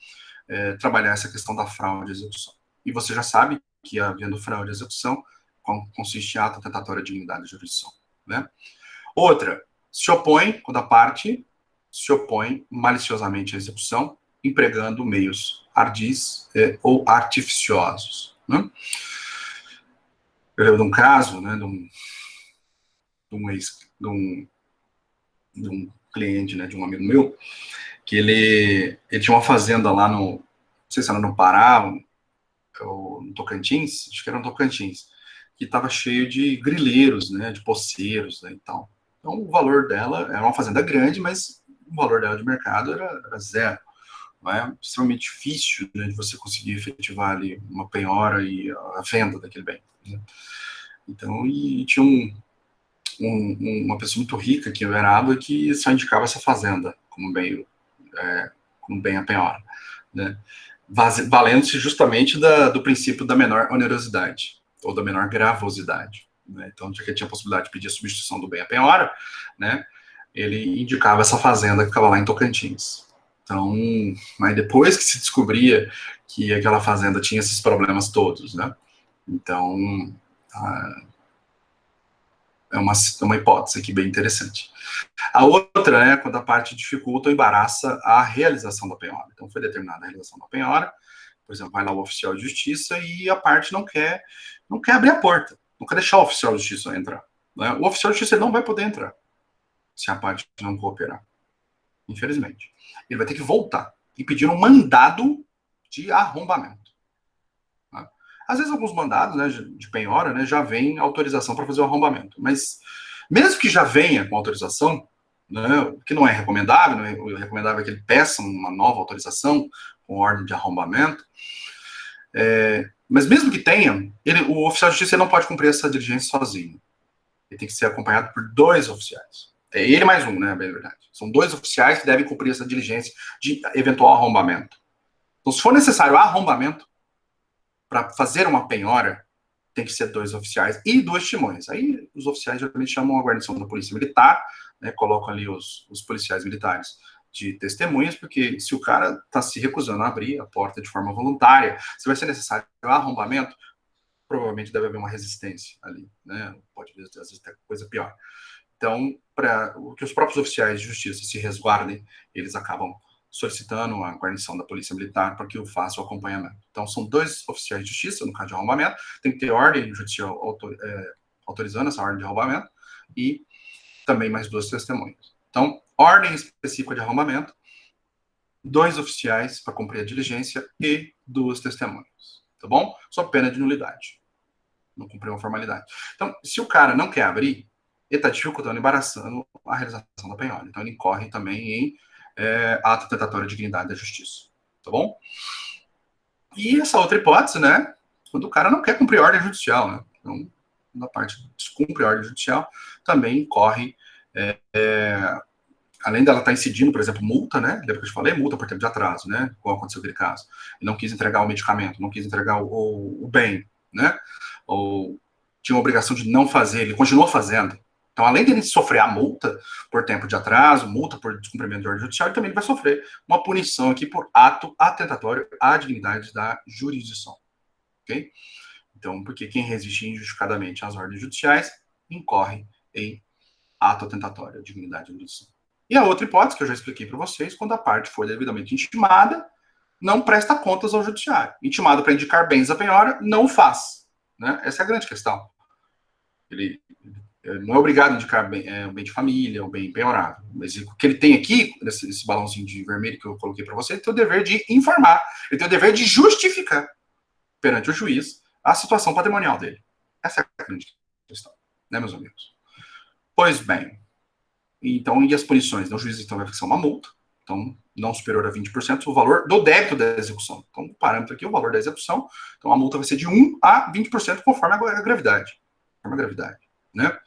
trabalhar essa questão da fraude à execução. E você já sabe que, havendo fraude à execução, consiste em ato atentatório à dignidade da jurisdição, né? Outra, se opõe, quando a parte se opõe maliciosamente à execução, empregando meios ardis ou artificiosos, né? Eu lembro de um caso, né, de um cliente, né, de um amigo meu, que ele tinha uma fazenda lá não sei se era no Pará, ou no Tocantins, acho que era no Tocantins, que estava cheio de grileiros, né, de poceiros, né, e tal. Então, o valor dela era uma fazenda grande, mas o valor dela de mercado era zero. Não é extremamente difícil, né, de você conseguir efetivar ali uma penhora e a venda daquele bem, né? Então, e tinha uma pessoa muito rica que eu era que só indicava essa fazenda como bem a penhora, né? Valendo-se justamente do princípio da menor onerosidade, ou da menor gravosidade, né? Então, já que tinha a possibilidade de pedir a substituição do bem à penhora, né, ele indicava essa fazenda que ficava lá em Tocantins. Então, mas depois que se descobria que aquela fazenda tinha esses problemas todos, né? Então, é uma hipótese aqui bem interessante. A outra é quando a parte dificulta ou embaraça a realização da penhora. Então, foi determinada a realização da penhora, por exemplo, vai lá o oficial de justiça e a parte não quer abrir a porta, não quer deixar o oficial de justiça entrar. Né? O oficial de justiça não vai poder entrar se a parte não cooperar, infelizmente. Ele vai ter que voltar e pedir um mandado de arrombamento. Né? Às vezes, alguns mandados, né, de penhora, né, já vem autorização para fazer o arrombamento, mas mesmo que já venha com autorização, né, que não é recomendável, né, o recomendável é que ele peça uma nova autorização com ordem de arrombamento, mas mesmo que tenha, o oficial de justiça não pode cumprir essa diligência sozinho. Ele tem que ser acompanhado por 2 oficiais. É ele mais um, né, bem verdade. São 2 oficiais que devem cumprir essa diligência de eventual arrombamento. Então, se for necessário arrombamento para fazer uma penhora, tem que ser 2 oficiais e 2 testemunhas. Aí os oficiais geralmente chamam a guarnição da polícia militar, né, colocam ali os policiais militares de testemunhas, porque se o cara está se recusando a abrir a porta de forma voluntária, se vai ser necessário arrombamento, provavelmente deve haver uma resistência ali, né? Pode às vezes ter coisa pior. Então, para que os próprios oficiais de justiça se resguardem, eles acabam solicitando a guarnição da polícia militar para que eu faça o acompanhamento. Então, são 2 oficiais de justiça, no caso de arrombamento, tem que ter ordem judicial autorizando essa ordem de arrombamento e também mais 2 testemunhas. Então, ordem específica de arrombamento, 2 oficiais para cumprir a diligência e 2 testemunhas, tá bom? Sob pena de nulidade. Não cumpriu a formalidade. Então, se o cara não quer abrir, ele está dificultando, embaraçando a realização da penhora. Então, ele incorre também em ato tentatório de dignidade da justiça, tá bom? E essa outra hipótese, né, quando o cara não quer cumprir ordem judicial, né? Então, na parte descumpre a ordem judicial, também incorre além dela estar incidindo, por exemplo, multa, né? Lembra que eu te falei? Multa por tempo de atraso, né? Como aconteceu aquele caso. E não quis entregar o medicamento, não quis entregar o bem, né? Ou tinha a obrigação de não fazer, ele continuou fazendo. Então, além de ele sofrer a multa por tempo de atraso, multa por descumprimento de ordem judicial, ele também vai sofrer uma punição aqui por ato atentatório à dignidade da jurisdição. Ok? Então, porque quem resiste injustificadamente às ordens judiciais incorre em ato atentatório à dignidade da jurisdição. E a outra hipótese, que eu já expliquei para vocês, quando a parte for devidamente intimada, não presta contas ao judiciário. Intimado para indicar bens à penhora, não faz. Né? Essa é a grande questão. Ele não é obrigado a indicar o bem de família, o bem penhorável. Mas o que ele tem aqui, esse balãozinho de vermelho que eu coloquei para você, ele tem o dever de informar, ele tem o dever de justificar perante o juiz a situação patrimonial dele. Essa é a grande questão, né, meus amigos? Pois bem, então, e as punições? O juiz então vai fixar uma multa, então não superior a 20% o valor do débito da execução. Então, o parâmetro aqui é o valor da execução. Então, a multa vai ser de 1 a 20% conforme a gravidade. Conforme a gravidade, né?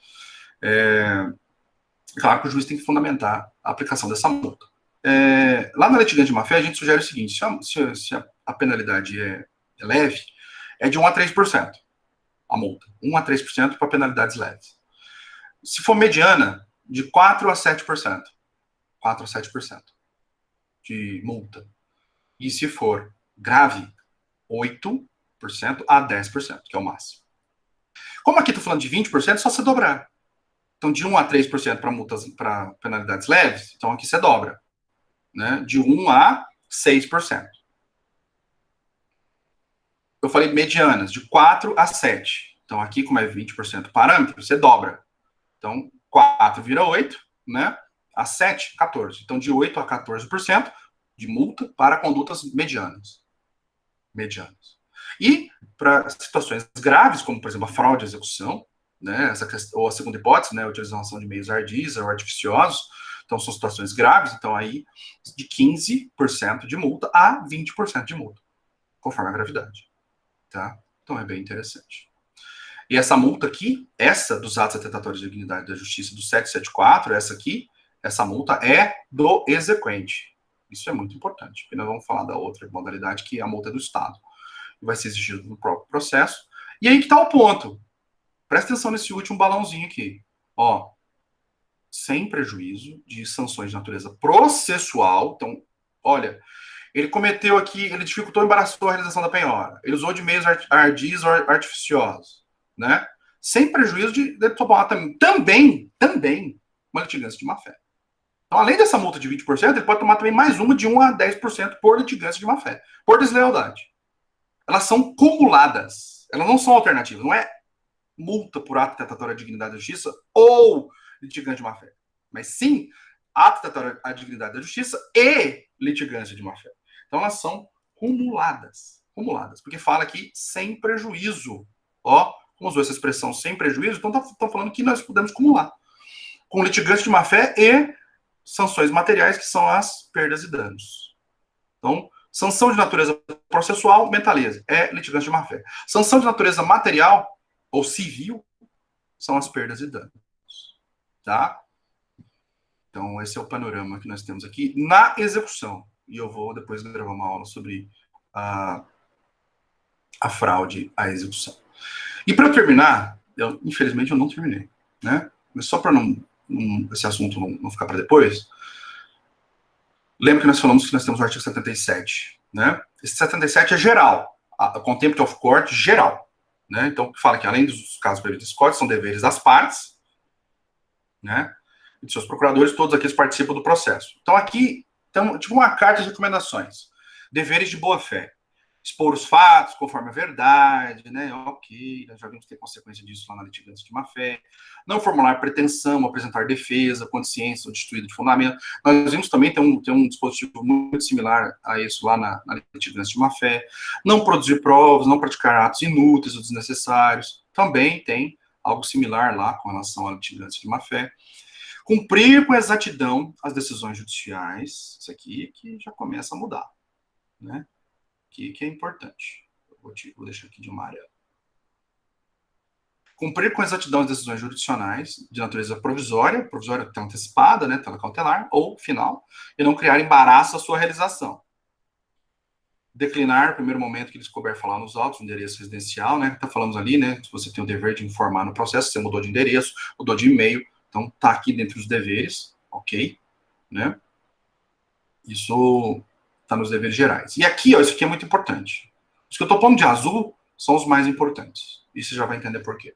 Claro que o juiz tem que fundamentar a aplicação dessa multa. Lá na litigância de má-fé, a gente sugere o seguinte, se a penalidade é leve, é de 1 a 3% a multa. 1 a 3% para penalidades leves. Se for mediana, de 4 a 7%. 4 a 7% de multa. E se for grave, 8% a 10%, que é o máximo. Como aqui estou falando de 20%, é só você dobrar. Então, de 1 a 3% para multas, para penalidades leves, então aqui você dobra. Né? De 1 a 6%. Eu falei medianas, de 4 a 7%. Então, aqui, como é 20% parâmetro, você dobra. Então, 4 vira 8, né? A 7, 14. Então, de 8 a 14% de multa para condutas medianas. E para situações graves, como, por exemplo, a fraude à execução, né? Ou a segunda hipótese, né? A utilização de meios ardis ou artificiosos. Então, são situações graves. Então, aí, de 15% de multa a 20% de multa, conforme a gravidade. Tá? Então, é bem interessante. E essa multa aqui, essa dos atos atentatórios de dignidade da justiça do 774, essa aqui, essa multa é do exequente. Isso é muito importante, porque nós vamos falar da outra modalidade, que é a multa do Estado. Vai ser exigido no próprio processo. E aí que está o ponto. Presta atenção nesse último balãozinho aqui. Ó, sem prejuízo de sanções de natureza processual. Então, olha, ele cometeu aqui, ele dificultou e embaraçou a realização da penhora. Ele usou de meios ardis ou artificiosos, né? Sem prejuízo de tomar também uma litigância de má-fé. Então, além dessa multa de 20%, ele pode tomar também mais uma de 1 a 10% por litigância de má-fé, por deslealdade. Elas são cumuladas. Elas não são alternativas. Não é multa por ato tentatório à dignidade da justiça ou litigante de má-fé. Mas sim, ato tentatório à dignidade da justiça e litigância de má-fé. Então, elas são cumuladas. Cumuladas. Porque fala aqui sem prejuízo. Ó, como usou essa expressão sem prejuízo, então estão falando que nós podemos cumular com litigância de má-fé e sanções materiais, que são as perdas e danos. Então, sanção de natureza processual, mentaleza, é litigância de má-fé. Sanção de natureza material ou civil são as perdas e danos. Tá? Então, esse é o panorama que nós temos aqui na execução. E eu vou depois gravar uma aula sobre a fraude à execução. E para terminar, infelizmente eu não terminei, né? Mas só para esse assunto não ficar para depois, lembra que nós falamos que nós temos o artigo 77, né? Esse 77 é geral, a contempt of court geral, né? Então, que fala que além dos casos previstos nesse código, são deveres das partes, né? E de seus procuradores, todos aqueles participam do processo. Então, aqui, tipo uma carta de recomendações. Deveres de boa-fé. Expor os fatos conforme a verdade, né? Ok, nós já vimos que tem consequência disso lá na litigância de má-fé. Não formular pretensão, apresentar defesa, consciência ou destituído de fundamento. Nós vimos também, tem um dispositivo muito similar a isso lá na litigância de má-fé. Não produzir provas, não praticar atos inúteis ou desnecessários. Também tem algo similar lá com relação à litigância de má-fé. Cumprir com exatidão as decisões judiciais. Isso aqui que já começa a mudar, né? Que é importante. Vou deixar aqui de amarelo. Cumprir com exatidão as decisões jurisdicionais de natureza provisória tela antecipada, né, tela cautelar, ou final, e não criar embaraço à sua realização. Declinar, no primeiro momento que eles couber falar nos autos, o endereço residencial, né, tá falamos ali, né, se você tem o dever de informar no processo, você mudou de endereço, mudou de e-mail, então tá aqui dentro dos deveres, ok, né, isso tá nos deveres gerais. E aqui, ó, isso aqui é muito importante. Os que eu tô pondo de azul são os mais importantes. E você já vai entender por quê.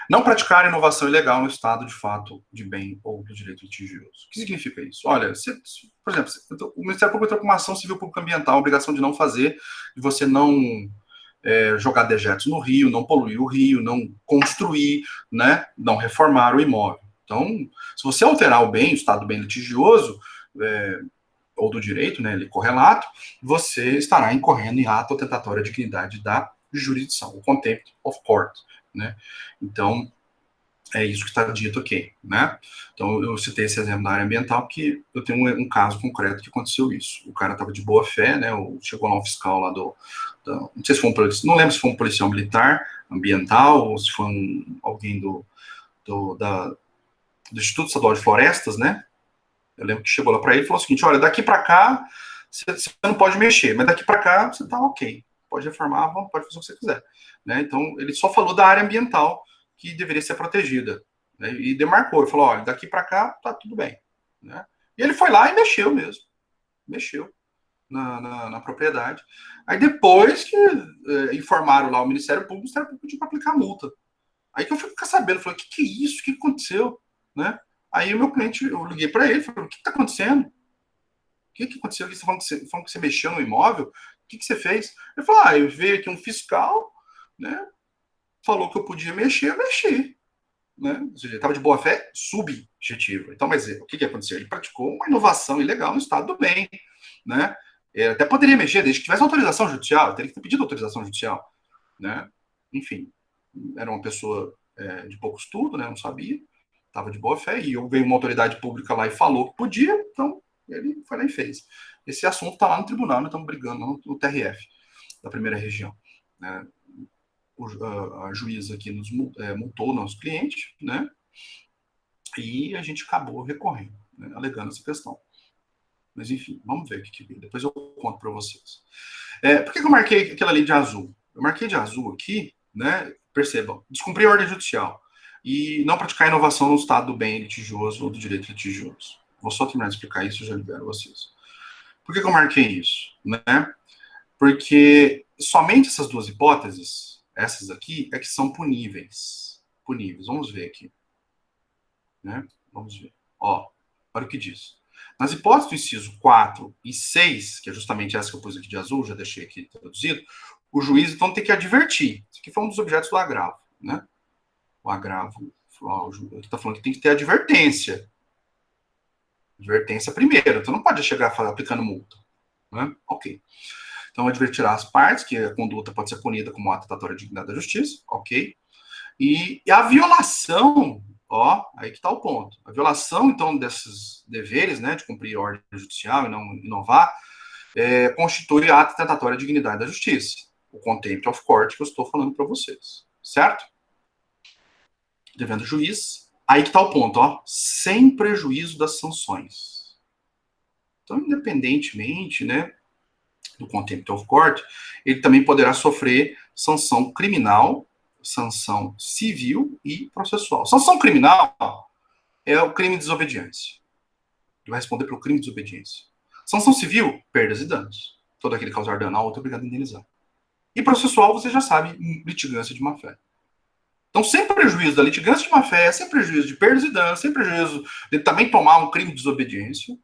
Não praticar inovação ilegal no estado de fato de bem ou do direito litigioso. O que significa isso? Olha, por exemplo, o Ministério Público entrou com uma ação civil pública ambiental, a obrigação de não fazer, de você não jogar dejetos no rio, não poluir o rio, não construir, né, não reformar o imóvel. Então, se você alterar o bem, o estado do bem litigioso, ou do direito, né, ele correlato, você estará incorrendo em ato atentatório à dignidade da jurisdição, o contempt of court, né? Então, é isso que está dito aqui, né? Então, eu citei esse exemplo da área ambiental porque eu tenho um caso concreto que aconteceu isso. O cara estava de boa fé, né? Chegou lá um fiscal lá não sei se foi não lembro se foi um policial militar ambiental ou se foi alguém do Instituto Estadual de Florestas, né? Eu lembro que chegou lá para ele e falou o seguinte: olha, daqui para cá você não pode mexer, mas daqui para cá você tá ok, pode reformar, pode fazer o que você quiser, né? Então ele só falou da área ambiental que deveria ser protegida, né? E demarcou, ele falou: olha, daqui para cá tá tudo bem, né? E ele foi lá e mexeu mesmo, mexeu na propriedade. Aí depois que informaram lá o Ministério Público pediu para aplicar multa. Aí que eu fui ficar sabendo, falei: que é isso? O que aconteceu, né? Aí o meu cliente, eu liguei para ele, falei: o que está acontecendo? O que aconteceu? Você falando que você mexeu no imóvel? O que você fez? Ele falou: eu veio aqui um fiscal, né? Falou que eu podia mexer, eu mexi. Né? Ou seja, ele estava de boa fé subjetiva. Então, mas o que aconteceu? Ele praticou uma inovação ilegal no estado do bem, né? Ele até poderia mexer, desde que tivesse autorização judicial, teria que ter pedido autorização judicial, né? Enfim, era uma pessoa de pouco estudo, né? Não sabia. Estava de boa fé, e veio uma autoridade pública lá e falou que podia, então ele foi lá e fez. Esse assunto está lá no tribunal, nós estamos brigando no TRF, da primeira região. Né? A juíza aqui nos multou o nosso cliente, né? E a gente acabou recorrendo, né? Alegando essa questão. Mas enfim, vamos ver o que depois eu conto para vocês. Por que eu marquei aquela ali de azul? Eu marquei de azul aqui, né? Percebam, descumprir a ordem judicial e não praticar inovação no estado do bem litigioso ou do direito litigioso. Vou só terminar de explicar isso e já libero vocês. Por que eu marquei isso? Né? Porque somente essas duas hipóteses, essas aqui, é que são puníveis. Puníveis. Vamos ver aqui. Né? Vamos ver. Ó, olha o que diz. Nas hipóteses do inciso 4 e 6, que é justamente essa que eu pus aqui de azul, já deixei aqui traduzido, o juiz, então, tem que advertir. Isso aqui foi um dos objetos do agravo. Né? O agravo, ele está falando que tem que ter advertência. Advertência primeiro. Então, não pode chegar aplicando multa. Né? Ok. Então, advertirá as partes que a conduta pode ser punida como atentatório à dignidade da justiça, ok? E a violação, ó, aí que está o ponto. A violação, então, desses deveres, né, de cumprir ordem judicial e não inovar, constitui ato atentatório à dignidade da justiça. O contempt of court que eu estou falando para vocês, certo? Devendo o juiz, aí que está o ponto, ó, sem prejuízo das sanções. Então, independentemente, né, do contempt of court, ele também poderá sofrer sanção criminal, sanção civil e processual. Sanção criminal é o crime de desobediência. Ele vai responder pelo crime de desobediência. Sanção civil, perdas e danos. Todo aquele que causar dano a outro é obrigado a indenizar. E processual, você já sabe, litigância de má-fé. Então, sem prejuízo da litigância de má-fé, sem prejuízo de perdas e danos, sem prejuízo de também tomar um crime de desobediência,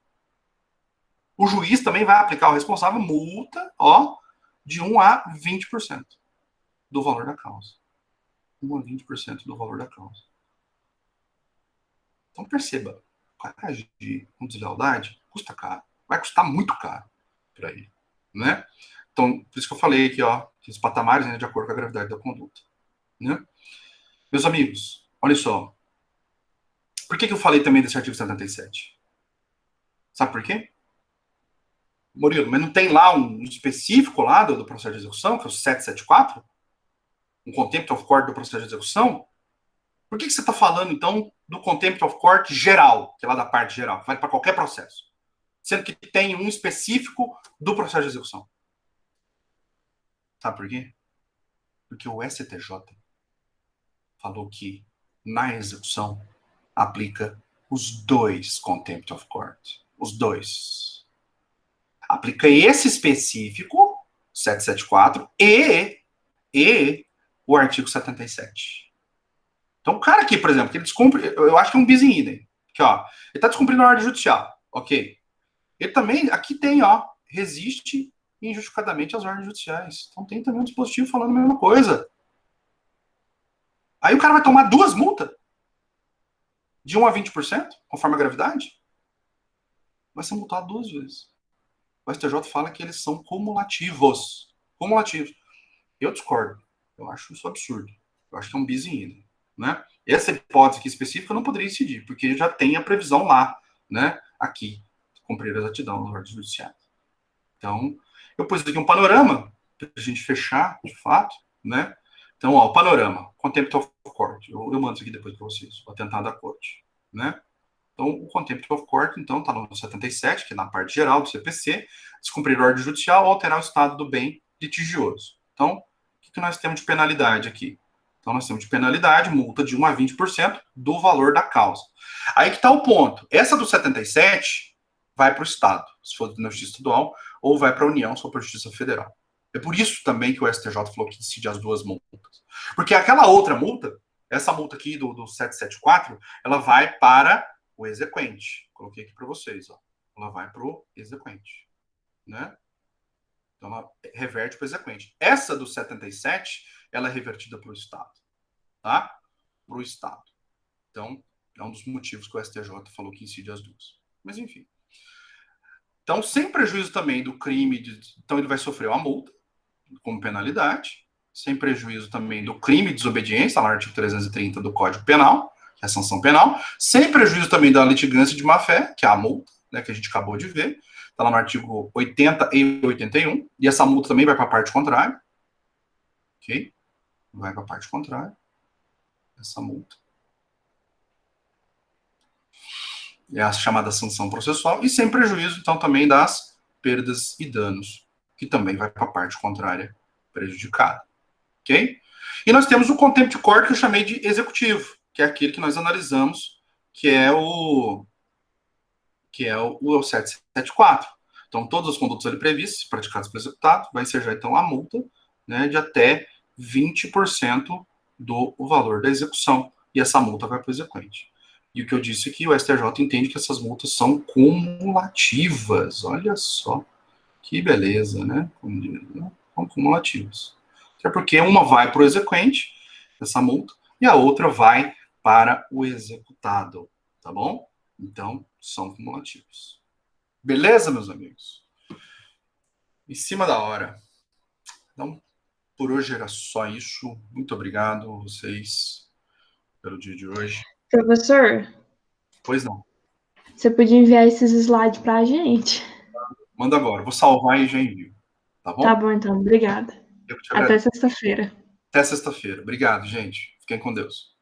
o juiz também vai aplicar ao responsável multa, ó, de 1 a 20% do valor da causa. 1 a 20% do valor da causa. Então, perceba, o cara agir com deslealdade custa caro. Vai custar muito caro para ele, né? Então, por isso que eu falei aqui, ó, que os patamares, né, de acordo com a gravidade da conduta, né? Meus amigos, olha só. Por que eu falei também desse artigo 77? Sabe por quê? Murilo, mas não tem lá um específico lá do processo de execução, que é o 774? Um contempt of court do processo de execução? Por que você está falando, então, do contempt of court geral, que é lá da parte geral, que vai para qualquer processo? Sendo que tem um específico do processo de execução. Sabe por quê? Porque o STJ falou que, na execução, aplica os dois contempt of court. Os dois. Aplica esse específico, 774, e o artigo 77. Então, o cara aqui, por exemplo, que ele descumpre, eu acho que é um bis in idem. Aqui, ó, ele está descumprindo a ordem judicial, ok. Ele também, aqui tem, ó, resiste injustificadamente às ordens judiciais. Então tem também um dispositivo falando a mesma coisa. Aí o cara vai tomar duas multas de 1 a 20%, conforme a gravidade, vai ser multado duas vezes. O STJ fala que eles são cumulativos. Cumulativos. Eu discordo. Eu acho isso absurdo. Eu acho que é um bis in idem, né? Essa hipótese aqui específica eu não poderia incidir, porque já tem a previsão lá, né? Aqui, cumprir a exatidão das ordens judiciais. Então, eu pus aqui um panorama para a gente fechar, de fato, né? Então, ó, o panorama, contempt of court. Eu mando isso aqui depois para vocês, o atentado à corte, né? Então, o contempt of court, então, está no 77, que é na parte geral do CPC, descumprir ordem judicial ou alterar o estado do bem litigioso. Então, o que nós temos de penalidade aqui? Então, nós temos de penalidade, multa de 1 a 20% do valor da causa. Aí que está o ponto. Essa do 77 vai para o Estado, se for na Justiça Estadual, ou vai para a União, se for para a Justiça Federal. É por isso também que o STJ falou que decide as duas multas. Porque aquela outra multa, essa multa aqui do 774, ela vai para o exequente. Coloquei aqui para vocês, ó. Ela vai para o exequente, né? Então, ela reverte para o exequente. Essa do 77, ela é revertida para o Estado, tá? Para o Estado. Então, é um dos motivos que o STJ falou que incide as duas. Mas, enfim. Então, sem prejuízo também do crime, então ele vai sofrer uma multa como penalidade, sem prejuízo também do crime de desobediência, lá no artigo 330 do Código Penal, que é a sanção penal, sem prejuízo também da litigância de má-fé, que é a multa, né, que a gente acabou de ver, está lá no artigo 80 e 81, e essa multa também vai para a parte contrária, ok? Vai para a parte contrária, essa multa. É a chamada sanção processual, e sem prejuízo, então, também das perdas e danos, que também vai para a parte contrária prejudicada, ok? E nós temos o contempt of court, que eu chamei de executivo, que é aquele que nós analisamos, que é o 774. Então, todas as condutas ali previstas, praticadas pelo executado, vai ensejar, então, a multa, né, de até 20% do valor da execução. E essa multa vai para o exequente. E o que eu disse aqui, o STJ entende que essas multas são cumulativas. Olha só, que beleza, né? São cumulativas. Até porque uma vai para o exequente, essa multa, e a outra vai para o executado, tá bom? Então, são cumulativos. Beleza, meus amigos? Em cima da hora. Então, por hoje era só isso. Muito obrigado a vocês pelo dia de hoje. Professor, Pois não. você podia enviar esses slides para a gente. Manda agora. Vou salvar e já envio. Tá Tá bom? bom, então. Obrigada. Eu te Até agradeço. sexta-feira. Até sexta-feira. Obrigado, gente. Fiquem com Deus.